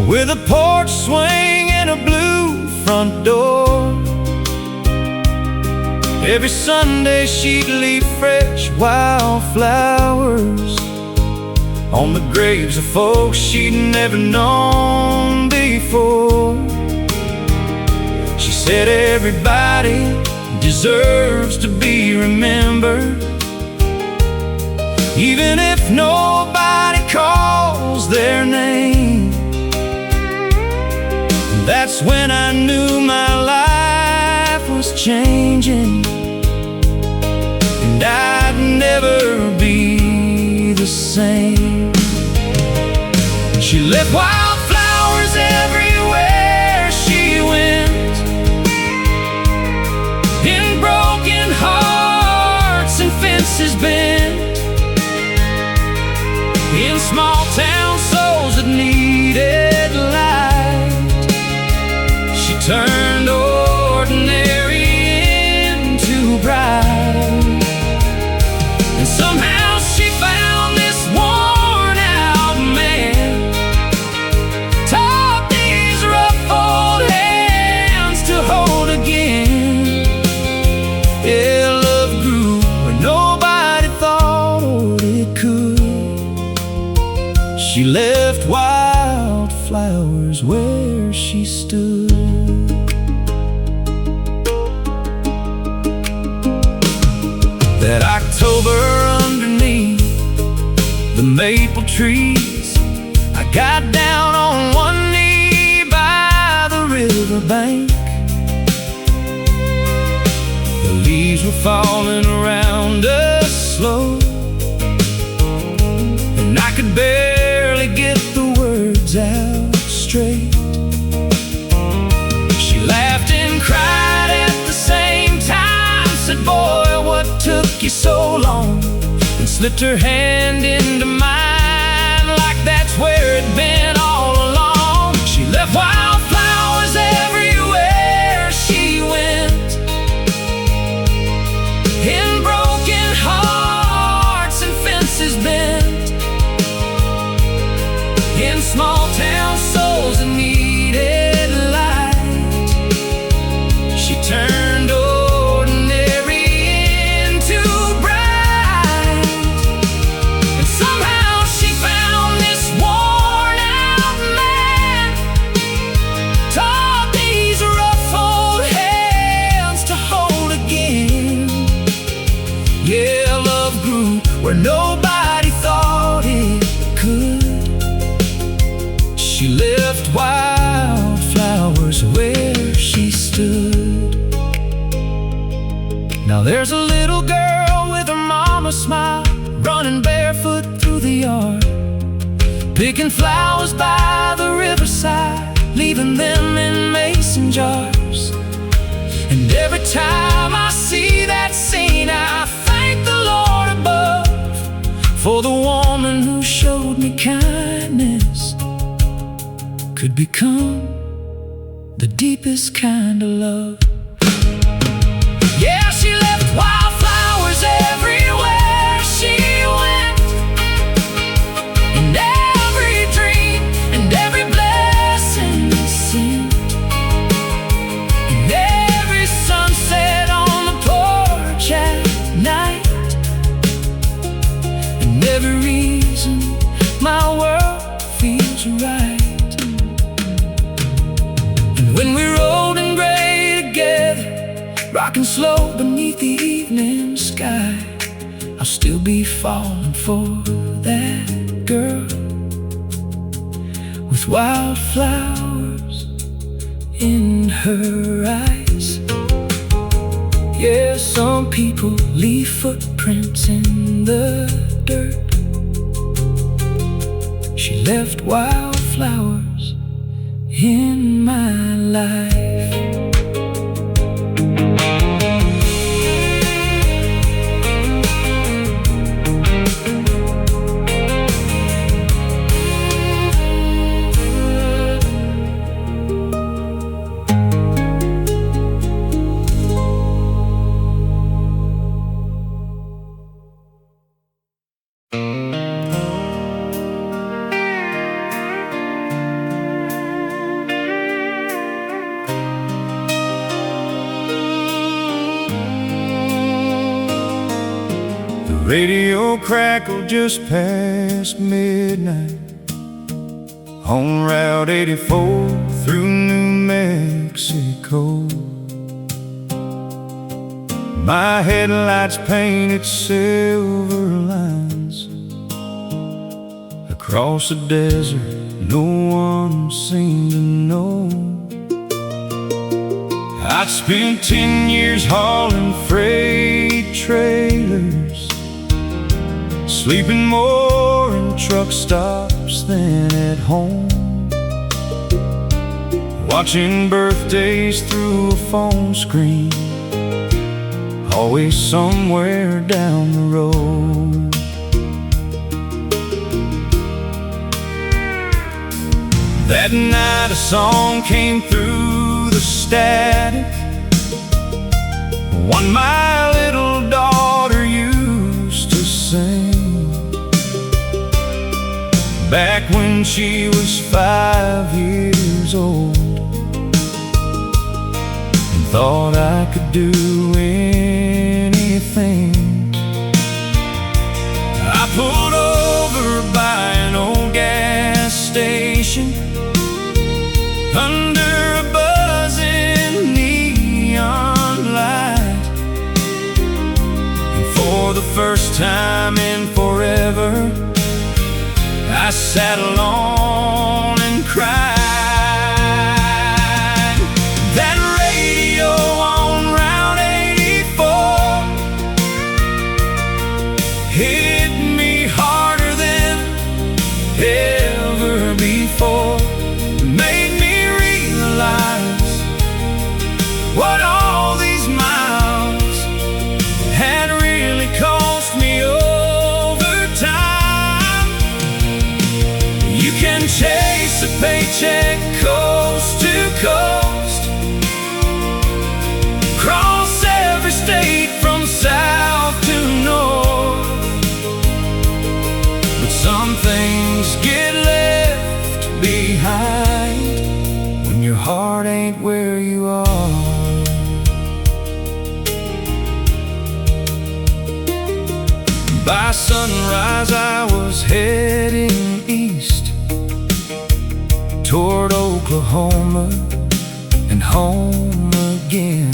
with a porch swing and a blue front door. Every Sunday she'd leave fresh wildflowers on the graves of folks she'd never known before. She said everybody deserves to be remembered, even if nobody calls their name. That's when I knew my life was changing, and I'd never be the same. She left wildflowers everywhere she went, in broken hearts and fences bent, in small town souls that needed light. Turned ordinary into bright, and somehow she found this worn out man, taught these rough old hands to hold again. Yeah, love grew where nobody thought it could. She left wildflowers where she stood. That October underneath the maple trees, I got down on one knee by the riverbank. The leaves were falling around us slow, and I could barely get the words out straight. She laughed and cried at the same time, said, "Boy, what took you so long?" and slipped her hand into mine like that's where it'd been all along. She left wildflowers everywhere she went, in broken hearts and fences bent, in small town souls that needed light. She turned where nobody thought it could. She left wildflowers where she stood. Now there's a little girl with her mama's smile, running barefoot through the yard, picking flowers by the riverside, leaving them in mason jars. And every could become the deepest kind of love. Yeah, she left wildflowers everywhere she went, and every dream and every blessing sent, and every sunset on the porch at night, and every reason my world feels right. And when we rode in gray together, rocking slow beneath the evening sky, I'll still be falling for that girl with wildflowers in her eyes. Yeah, some people leave footprints in the dirt. She left wildflowers in my life. Radio crackled just past midnight on Route 84 through New Mexico. My headlights painted silver lines across a desert no one seemed to know. I'd spent 10 years hauling freight trailers, sleeping more in truck stops than at home, watching birthdays through a phone screen, always somewhere down the road. That night a song came through the static, one my little daughter used to sing back when she was 5 years old, and thought I could do anything. I pulled over by an old gas station under a buzzing neon light, and for the first time in forever I sat alone and cried. That radio on Route 84 hit me harder than ever before. It made me realize what all these miles had really cost me over time. You can chase a paycheck coast to coast, cross every state from south to north, but some things get left behind when your heart ain't where you are. By sunrise I was heading east toward Oklahoma and home again,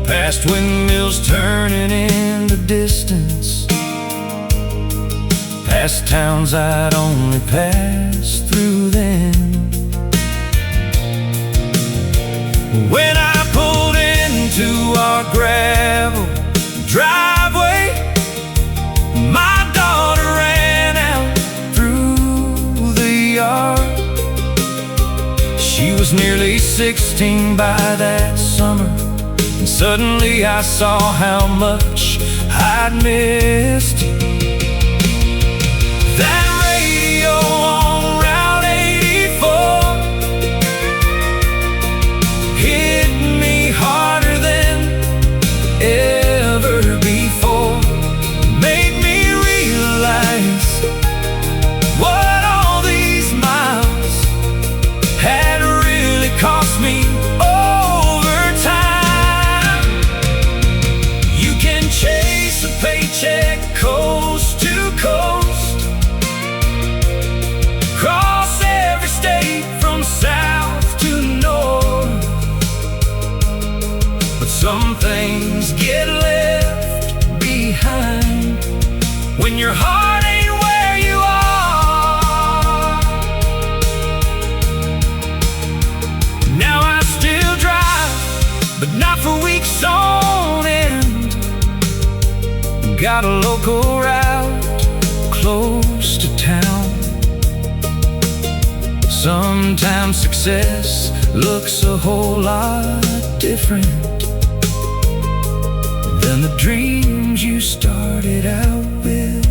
past windmills turning in the distance, past towns I'd only passed through then. When I pulled into our gravel driveway, my daughter ran out through the yard. She was nearly 16 by that summer, and suddenly I saw how much I'd missed. That radio on Route 84 but not for weeks on end. Got a local route close to town. Sometimes success looks a whole lot different than the dreams you started out with.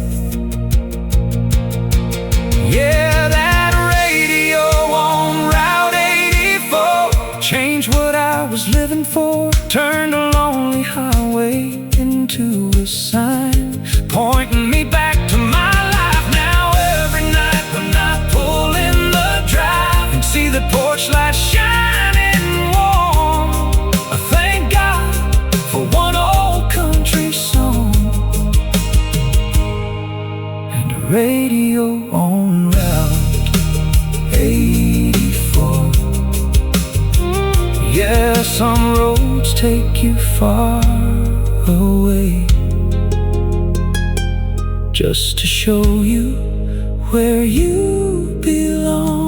Yeah, that radio on Route 84 changed what I was living for. Turned a lonely highway into a sign, pointing me back to my life. Now every night when I pull in the drive and see the porch light shining warm, I thank God for one old country song and a radio on Route 84. Yeah, some roads take you far away just to show you where you belong.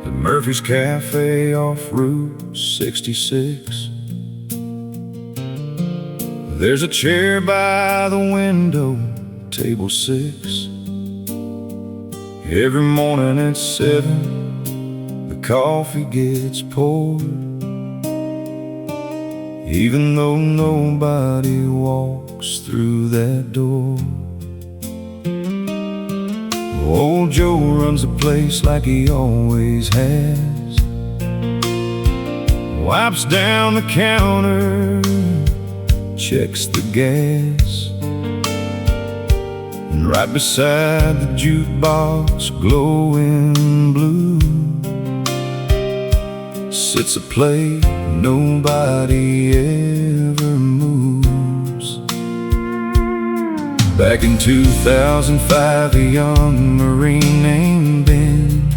Murphy's Cafe off Route 66. There's a chair by the window, table 6. Every morning at 7, the coffee gets poured, even though nobody walks through that door. Old Joe runs the place like he always has, wipes down the counter, checks the gas, and right beside the jukebox glowing blue sits a plate nobody ever moves. Back in 2005, a young Marine named Ben,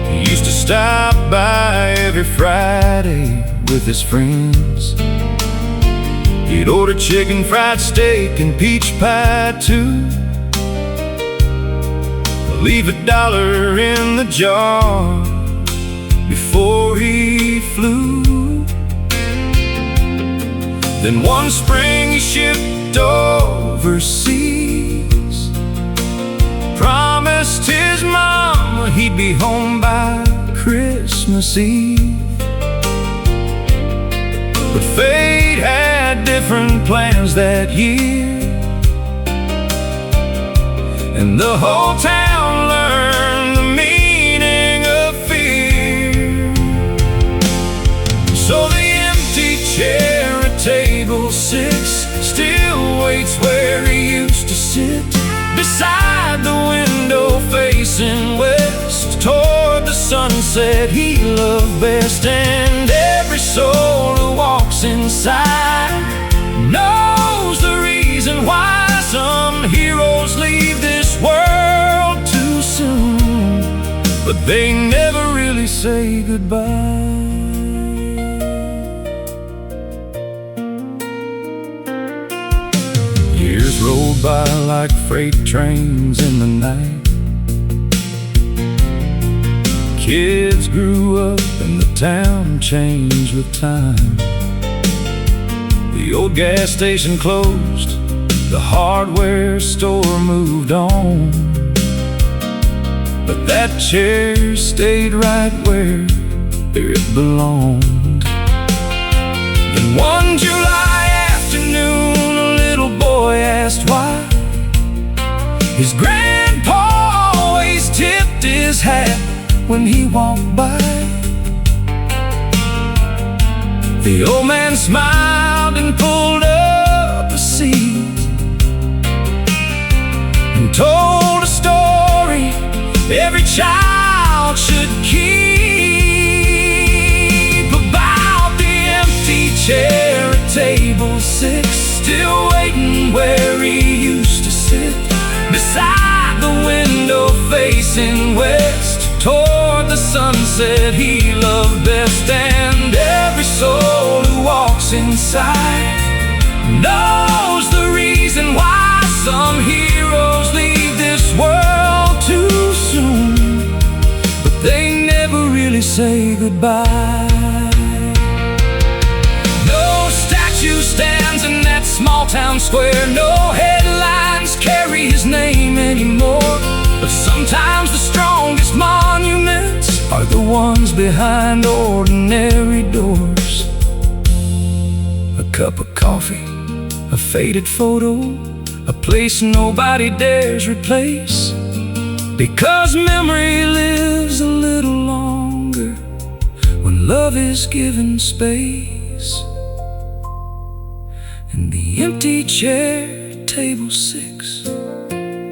he used to stop by every Friday with his friends. He'd order chicken fried steak and peach pie too, leave $1 in the jar before he flew. Then one spring he shipped overseas, promised his mama he'd be home by Christmas Eve. But fate had different plans that year, and the whole town learned the meaning of fear. So the empty chair at table 6 still waits where he used to sit, beside the window facing west toward the sunset he loved best. And every soul who walks inside knows the reason why some heroes leave this world too soon, but they never really say goodbye. Years rolled by like freight trains in the night. Kids grew up and the town changed with time. The old gas station closed, the hardware store moved on, but that chair stayed right where it belonged. Then one July afternoon, a little boy asked why his grandpa always tipped his hat when he walked by. The old man smiled and pulled up a seat and told a story every child should keep, about the empty chair at table 6 still facing west toward the sunset he loved best. And every soul who walks inside knows the reason why some heroes leave this world too soon, but they never really say goodbye. No statue stands in that small town square, no headlines carry his name anymore, but sometimes the strongest monuments are the ones behind ordinary doors. A cup of coffee, a faded photo, a place nobody dares replace, because memory lives a little longer when love is given space. And the empty chair at table 6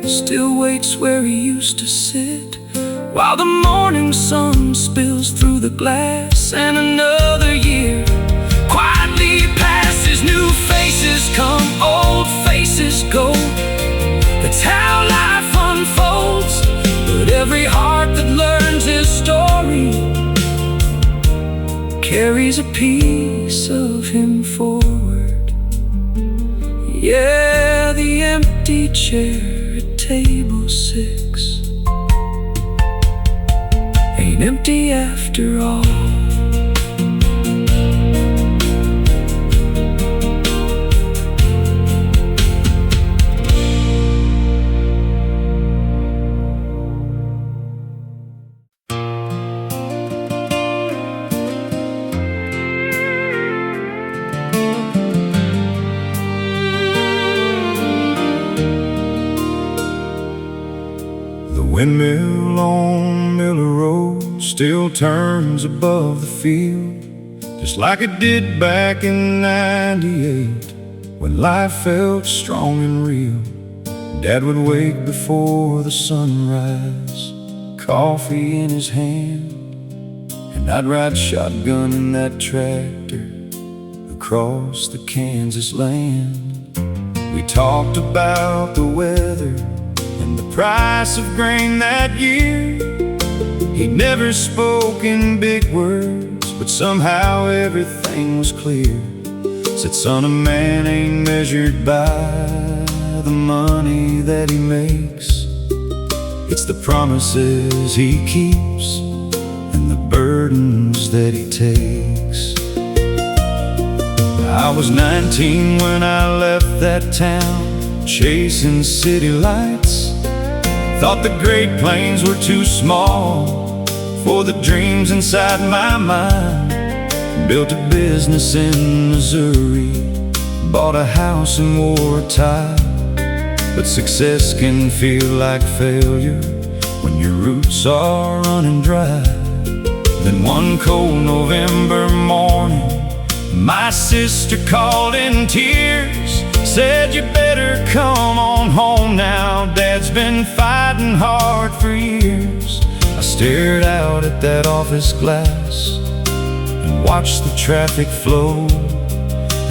still waits where he used to sit, while the morning sun spills through the glass, and another year quietly passes. New faces come, old faces go. That's how life unfolds, but every heart that learns his story carries a piece of him forward. Yeah, the empty chair at table 6 ain't empty after all. Windmill on Miller Road still turns above the field, just like it did back in '98 when life felt strong and real. Dad would wake before the sunrise, coffee in his hand, and I'd ride shotgun in that tractor across the Kansas land. We talked about the weather and the price of grain that year. He'd never spoke in big words, but somehow everything was clear. Said, son, a man ain't measured by the money that he makes. It's the promises he keeps and the burdens that he takes. I was 19 when I left that town, chasing city lights. Thought the Great Plains were too small for the dreams inside my mind. Built a business in Missouri, bought a house and wore a tie. But success can feel like failure when your roots are running dry. Then one cold November morning, my sister called in tears, said, you better come on home now, Dad's been fighting hard for years. I stared out at that office glass and watched the traffic flow,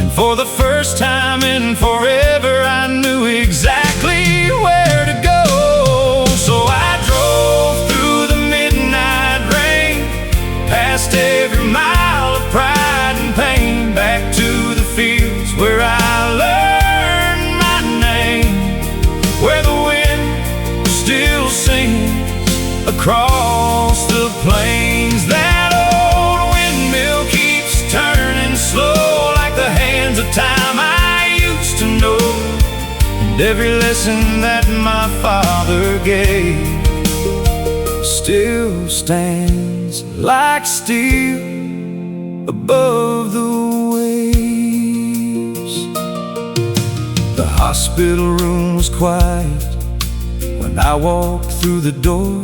and for the first time in forever I knew exactly where to go. So I drove through the midnight rain, past every mile of pride and pain, back to the fields where I learned my name, where the wind still sings across the plains. That old windmill keeps turning slow, like the hands of time I used to know. And every lesson that my father gave still stands like steel above the waves. The hospital room was quiet when I walked through the door.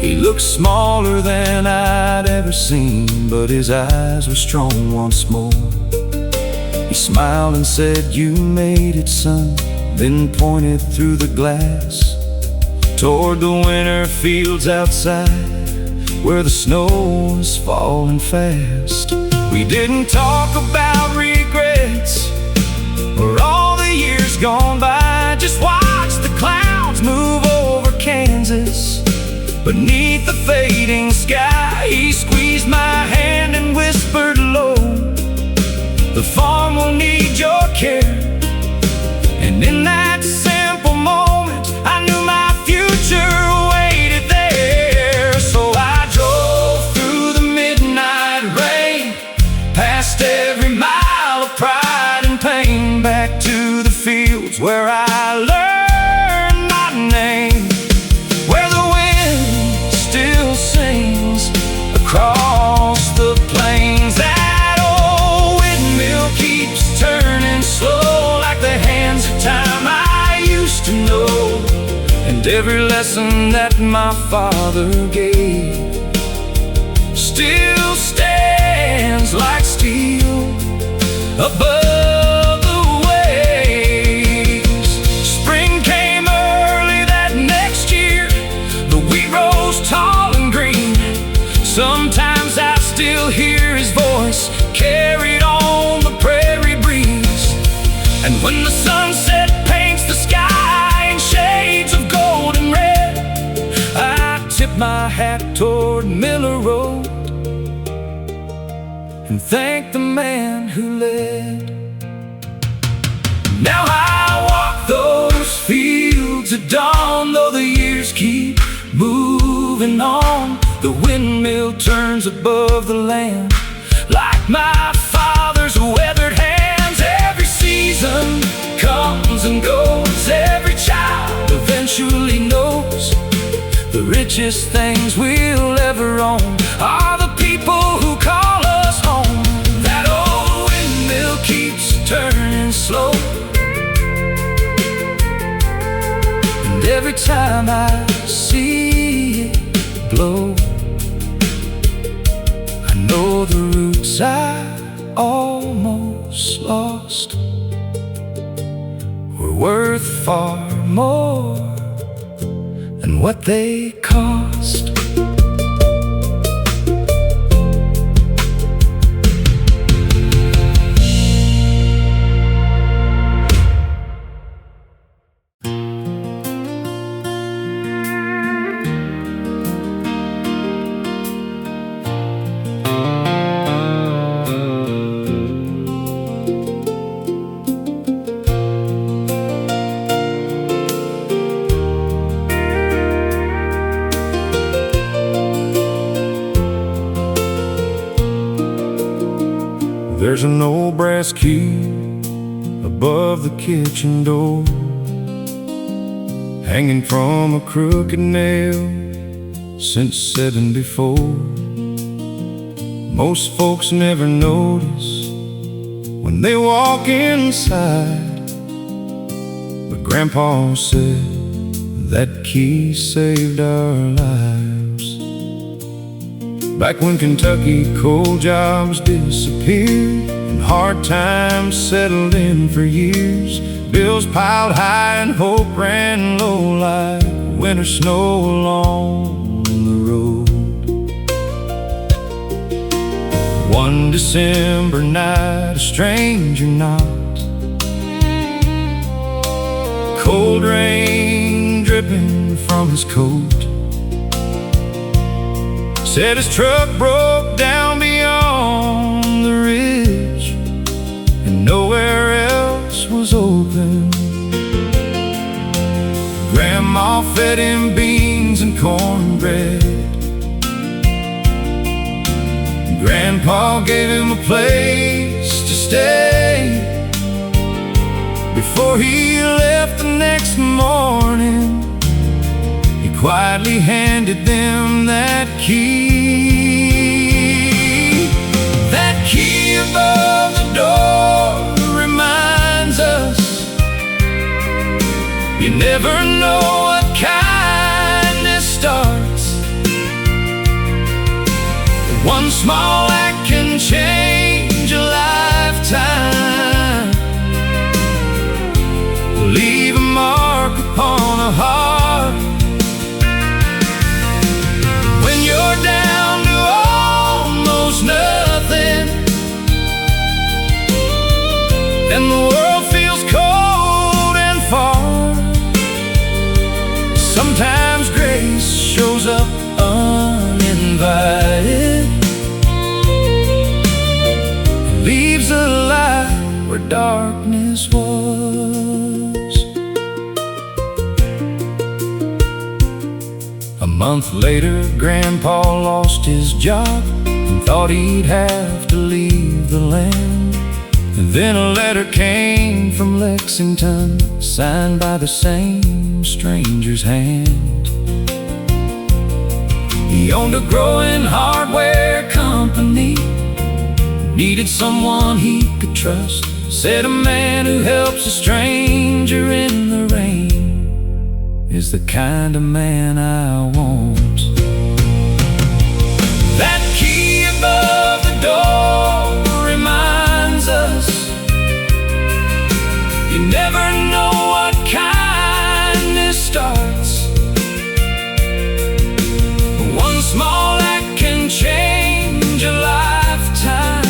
He looked smaller than I'd ever seen, but his eyes were strong once more. He smiled and said, you made it, son, then pointed through the glass toward the winter fields outside, where the snow was falling fast. We didn't talk about regrets or all the years gone by, just watched the clouds move over Kansas Beneath the fading sky, he squeezed my hand and whispered low, "The farm will need your care." And in that simple moment, I knew my future waited there. So I drove through the midnight rain, past every mile of pride and pain, back to the fields where I learned my name, where the wind still sings across the plains. That old windmill keeps turning slow, like the hands of time I used to know. And every lesson that my father gave still stands like steel above the waves. Spring came early that next year, the wheat rose tall and green. Sometimes I still hear his voice carried on the prairie breeze. And when the sunset paints the sky in shades of gold and red, I tip my hat toward Miller Road and thank the man who led. Now I walk those fields at dawn, though the years keep moving on. The windmill turns above the land like my father's weathered hands. Every season comes and goes, every child eventually knows the richest things we'll ever own are the people who call us home. That old windmill keeps turning slow, and every time I see it blow, I know the roots I almost lost were worth far more than what they cost. There's an old brass key above the kitchen door, hanging from a crooked nail since '74. Most folks never notice when they walk inside, but Grandpa said that key saved our lives. Back when Kentucky coal jobs disappeared and hard times settled in for years, bills piled high and hope ran low like winter snow along the road. One December night, a stranger knocked, cold rain dripping from his coat. Said his truck broke down beyond the ridge and nowhere else was open. Grandma fed him beans and cornbread. Grandpa gave him a place to stay. Before he left the next morning, he quietly handed them that key. That key above the door reminds us you never know what kindness starts. One small act can change a lifetime, leave a mark upon a heart. When you're down to almost nothing and the world feels cold and far, sometimes grace shows up darkness was. A month later, Grandpa lost his job and thought he'd have to leave the land. And then a letter came from Lexington, signed by the same stranger's hand. He owned a growing hardware company, needed someone he could trust. Said a man who helps a stranger in the rain is the kind of man I want. That key above the door reminds us you never know what kindness starts. One small act can change a lifetime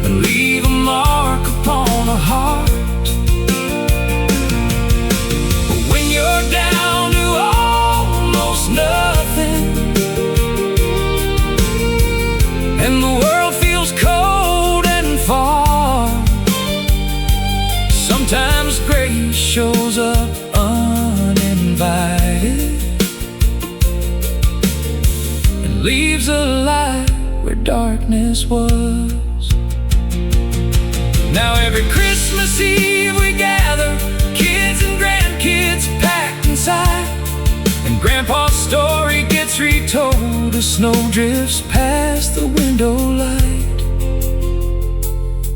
and leave a mark upon a heart. But when you're down to almost nothing and the world feels cold and far, sometimes grace shows up uninvited and leaves a light where darkness was. Now every Christmas Eve we gather, kids and grandkids packed inside, and Grandpa's story gets retold as snow drifts past the window light.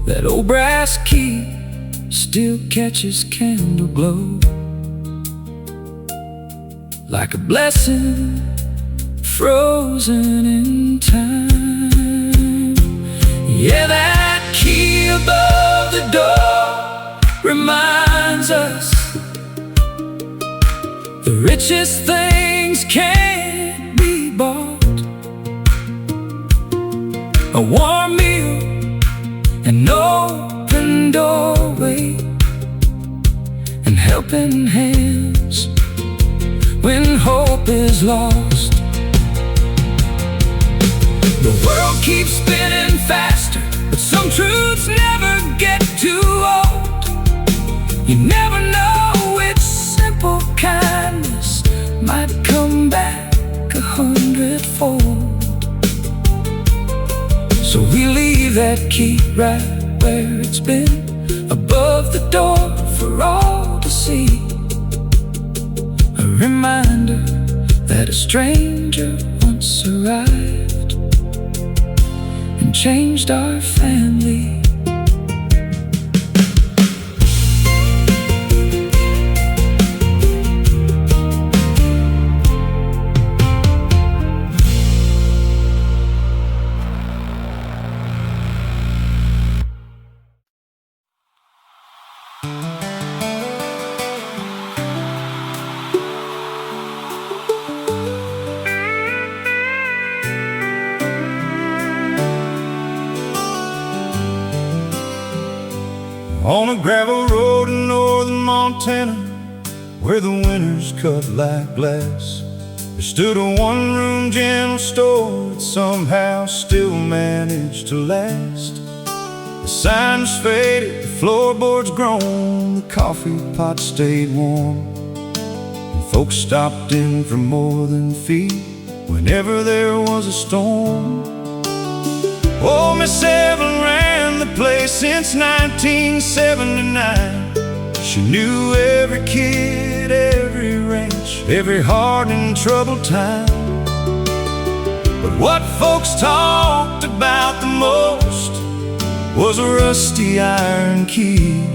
That old brass key still catches candle glow, like a blessing frozen in time. Yeah, that key above the door reminds us the richest things can't be bought. A warm meal, an open doorway, and helping hands when hope is lost. The world keeps spinning faster, but some truths never get too old. You never know which simple kindness might come back 100-fold. So we leave that key right where it's been, above the door for all to see. A reminder that a stranger once arrived and changed our family. On a gravel road in northern Montana, where the winters cut like glass, there stood a one-room general store that somehow still managed to last. The sign was faded, the floorboards grown, the coffee pot stayed warm, and folks stopped in for more than feet whenever there was a storm. Oh, Miss Evelyn ran the place since 1979. She knew every kid, every ranch, every hard and troubled time. But what folks talked about the most was a rusty iron key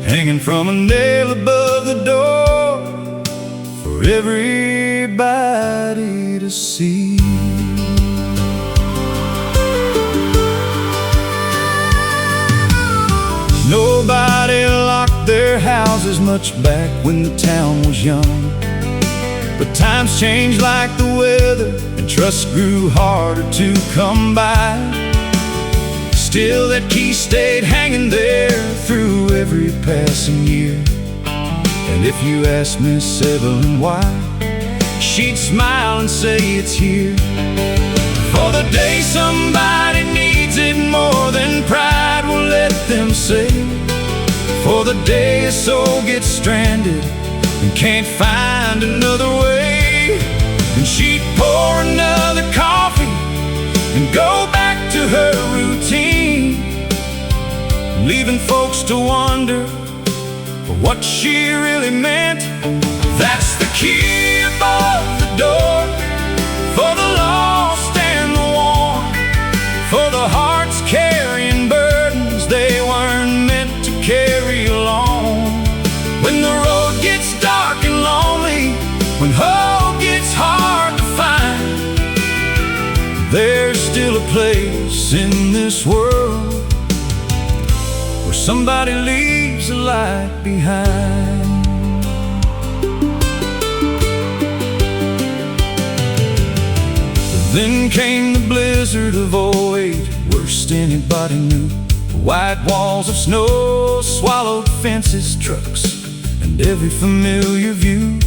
hanging from a nail above the door for everybody to see. Nobody locked their houses much back when the town was young, but times changed like the weather, and trust grew harder to come by. Still that key stayed hanging there through every passing year, and if you asked Miss Evelyn why, she'd smile and say it's here. For the day somebody needs it the day a soul gets stranded and can't find another way. And she'd pour another coffee and go back to her routine, leaving folks to wonder what she really meant. That's the key above the door for the lost and the worn, for the hearts carrying burdens they weren't meant to carry alone. When the road gets dark and lonely, when hope gets hard to find, there's still a place in this world where somebody leaves a light behind. Then came the blizzard of '08, worst anybody knew. White walls of snow swallowed fences, trucks, and every familiar view.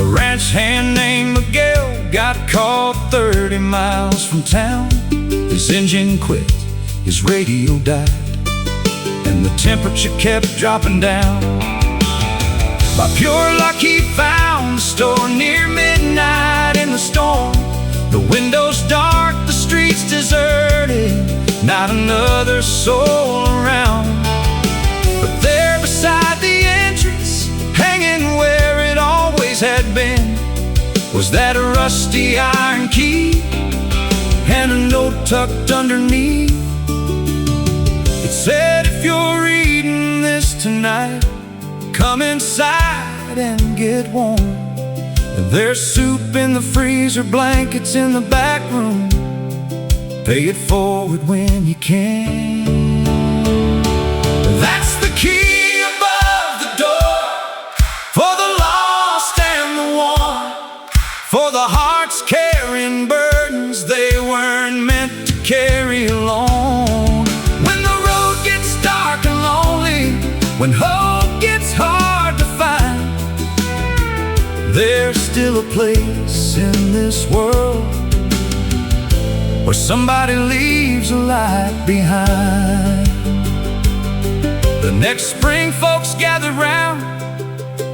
A ranch hand named Miguel got caught 30 miles from town. His engine quit, his radio died, and the temperature kept dropping down. By pure luck he found the store near midnight in the storm. The windows dark, the streets deserted, not another soul around. But there beside the entrance, hanging where it always had been, was that a rusty iron key and a note tucked underneath. It said, if you're reading this tonight, come inside and get warm. There's soup in the freezer, blankets in the back room. Pay it forward when you can. That's the key above the door for the lost and the worn, for the hearts carrying burdens they weren't meant to carry alone. When the road gets dark and lonely, when hope gets hard to find, there's still a place in this world where somebody leaves a light behind. The next spring folks gathered round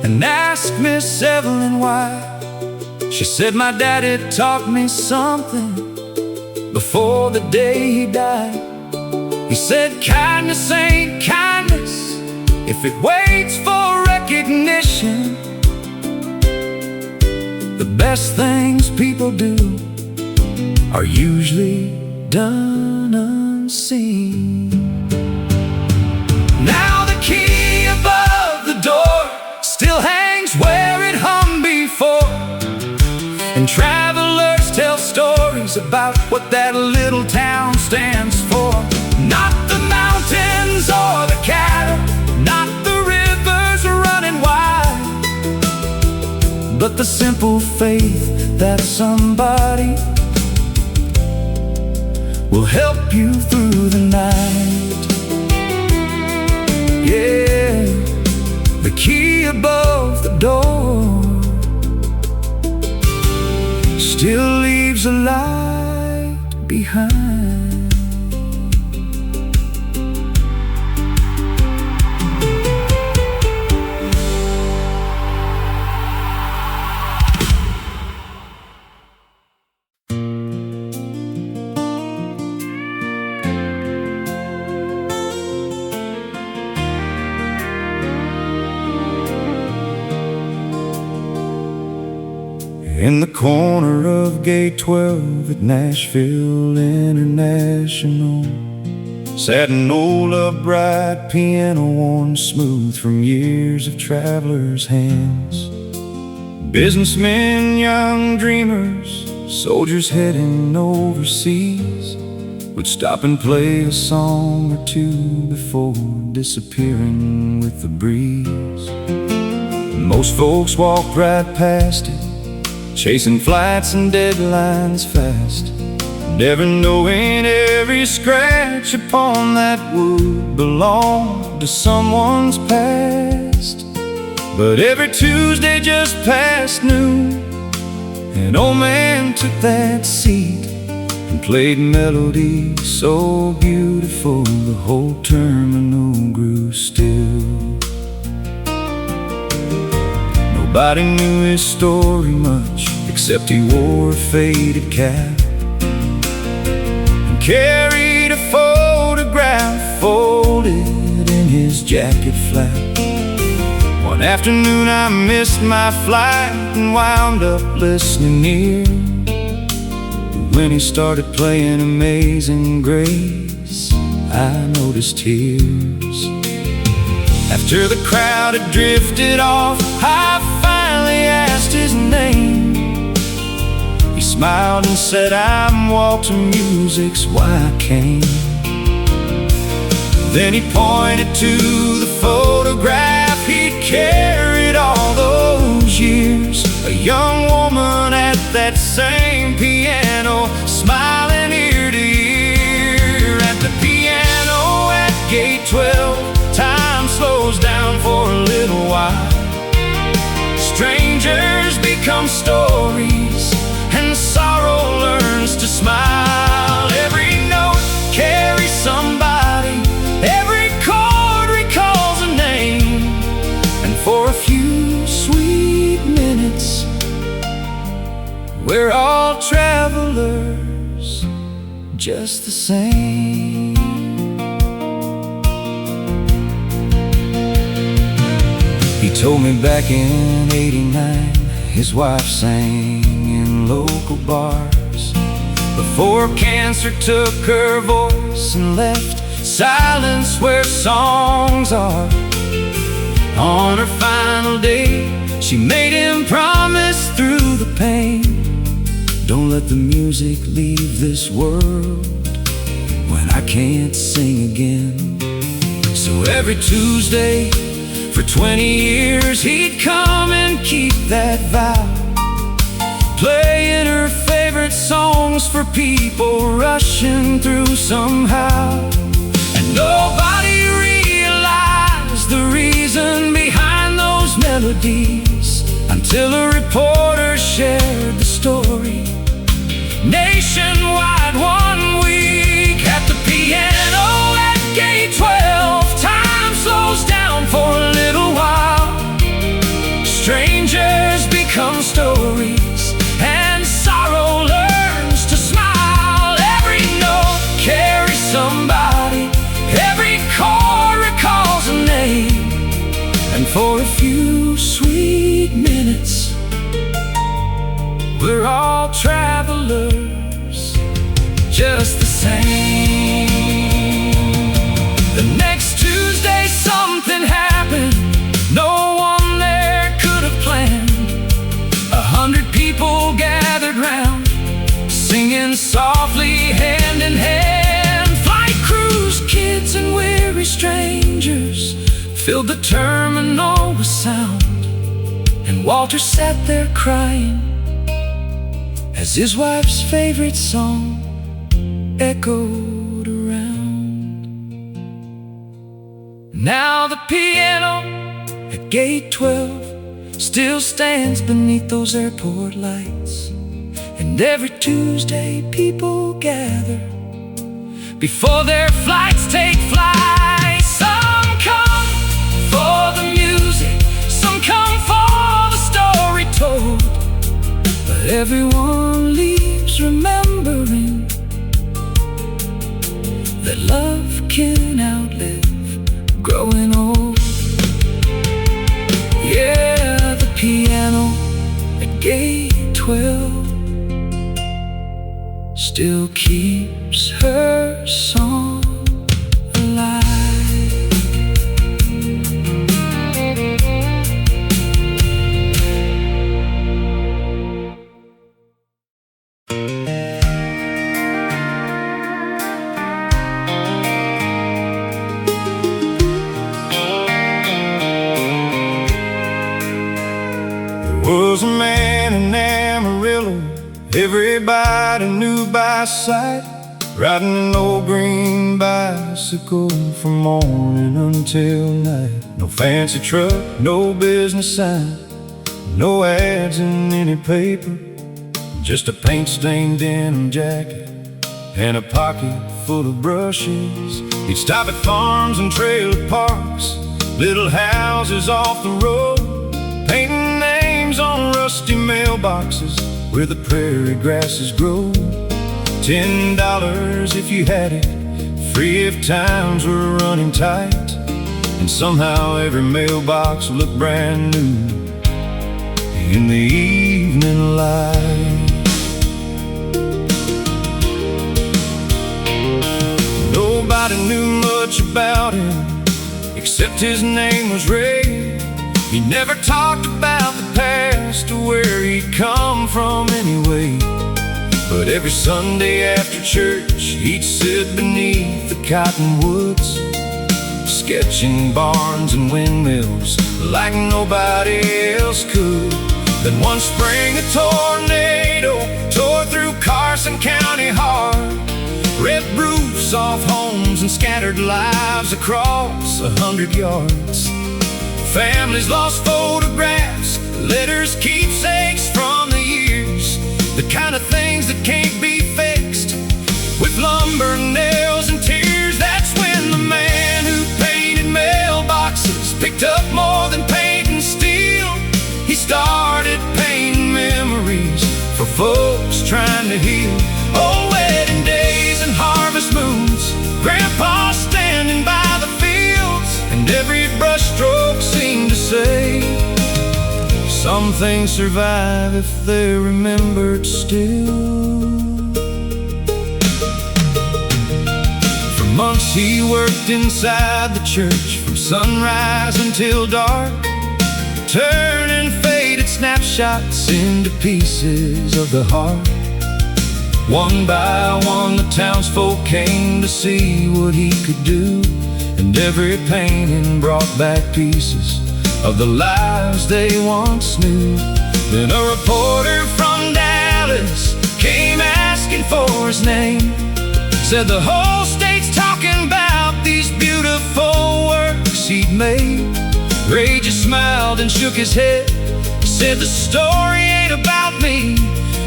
and asked Miss Evelyn why. She said, my daddy taught me something before the day he died. He said, kindness ain't kindness if it waits for recognition. The best things people do are usually done unseen. Now the key above the door still hangs where it hung before, and travelers tell stories about what that little town stands for. Not the mountains or the cattle, not the rivers running wide, but the simple faith that somebody will help you through the night. Yeah, the key above the door still leaves a light behind. In the corner of Gate 12 at Nashville International sat an old upright piano, worn smooth from years of travelers' hands. Businessmen, young dreamers, soldiers heading overseas would stop and play a song or two before disappearing with the breeze. Most folks walked right past it, chasing flights and deadlines fast, never knowing every scratch upon that wood belonged to someone's past. But every Tuesday just past noon, an old man took that seat and played melodies so beautiful the whole terminal grew still. Nobody knew his story much, except he wore a faded cap and carried a photograph folded in his jacket flap. One afternoon I missed my flight and wound up listening near. When he started playing Amazing Grace, I noticed tears. After the crowd had drifted off, I finally asked his name. He smiled and said, "I'm Walter Music's why I came." Then he pointed to the photograph he'd carried all those years. A young woman at that same piano, smiling ear to ear. At the piano at gate 12, time slows down for a little while. Strangers become stories, and sorrow learns to smile. Every note carries somebody, every chord recalls a name. And for a few sweet minutes, we're all travelers, just the same. He told me back in '89, his wife sang in local bars before cancer took her voice and left silence where songs are. On her final day, she made him promise through the pain, don't let the music leave this world when I can't sing again. So every Tuesday for 20 years he'd come and keep that vow, playing her favorite songs for people rushing through somehow. And nobody realized the reason behind those melodies until a reporter shared the story nationwide one week. At the piano at gate 12, time slows down for a little while. Strangers become stories, and sorrow learns to smile. Every note carries somebody, every chord recalls a name. And for a few sweet minutes, we're all travelers, just the same. The next Tuesday something happened no one there could have planned. 100 people gathered round, singing softly hand in hand. Flight crews, kids and weary strangers filled the terminal with sound. And Walter sat there crying as his wife's favorite song echoed around. Now the piano at gate 12 still stands beneath those airport lights, and every Tuesday people gather before their flights take flight. Some come for the music, some come for the story told, but everyone leaves remembering that love can outlive growing old. Yeah, the piano at gate 12 still keeps her song alive. Was a man in Amarillo everybody knew by sight, riding an old green bicycle from morning until night. No fancy truck, no business sign, no ads in any paper, just a paint-stained denim jacket and a pocket full of brushes. He'd stop at farms and trailer parks, little houses off the road, painting names rusty mailboxes where the prairie grasses grow. $10 if you had it, free if times were running tight. And somehow every mailbox looked brand new in the evening light. Nobody knew much about him except his name was Ray. He never talked about the past or where he'd come from anyway. But every Sunday after church he'd sit beneath the cottonwoods, sketching barns and windmills like nobody else could. Then one spring a tornado tore through Carson County hard, ripped roofs off homes and scattered lives across 100 yards. Families lost photographs, letters, keepsakes from the years, the kind of things that can't be fixed with lumber, nails, and tears. That's when the man who painted mailboxes picked up more than paint and steel. He started painting memories for folks trying to heal. Oh, wedding days and harvest moons, Grandpa standing by the fields, and every brushstroke seemed to say, some things survive if they're remembered still. For months he worked inside the church from sunrise until dark, turning faded snapshots into pieces of the heart. One by one the townsfolk came to see what he could do, and every painting brought back pieces of the lives they once knew. Then a reporter from Dallas came asking for his name, said the whole state's talking about these beautiful works he'd made. Ray just smiled and shook his head, said the story ain't about me,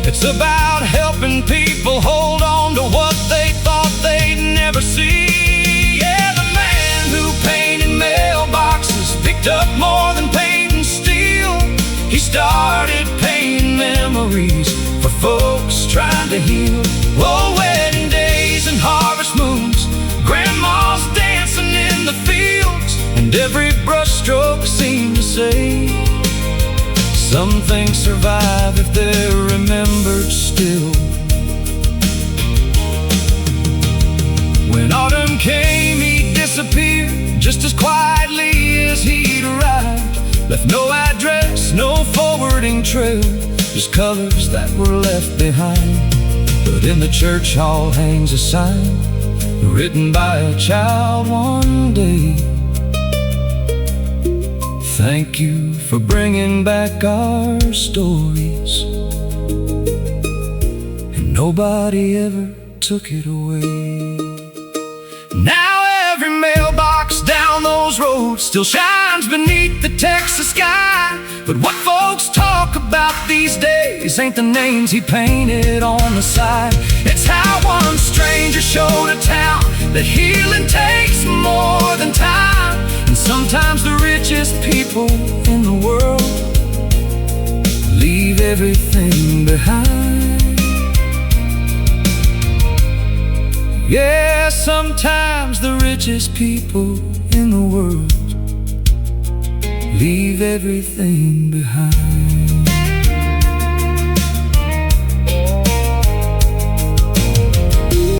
it's about helping people hold on to what they thought they'd never see. Yeah, the man who painted mailboxes picked up more than paint and steel. He started painting memories for folks trying to heal. Oh, wedding days and harvest moons, grandmas dancing in the fields, and every brushstroke seemed to say, some things survive if they're remembered still. When autumn came, he disappeared just as quietly as he'd arrived. Left no address, no forwarding trail, just colors that were left behind. But in the church hall hangs a sign written by a child one day. Thank you for bringing back our stories, and nobody ever took it away. Now every mailbox down those roads still shines beneath the Texas sky. But what folks talk about these days ain't the names he painted on the side. It's how one stranger showed a town that healing takes more than time. And sometimes the richest people in the world leave everything behind. Yeah, sometimes the richest people in the world leave everything behind.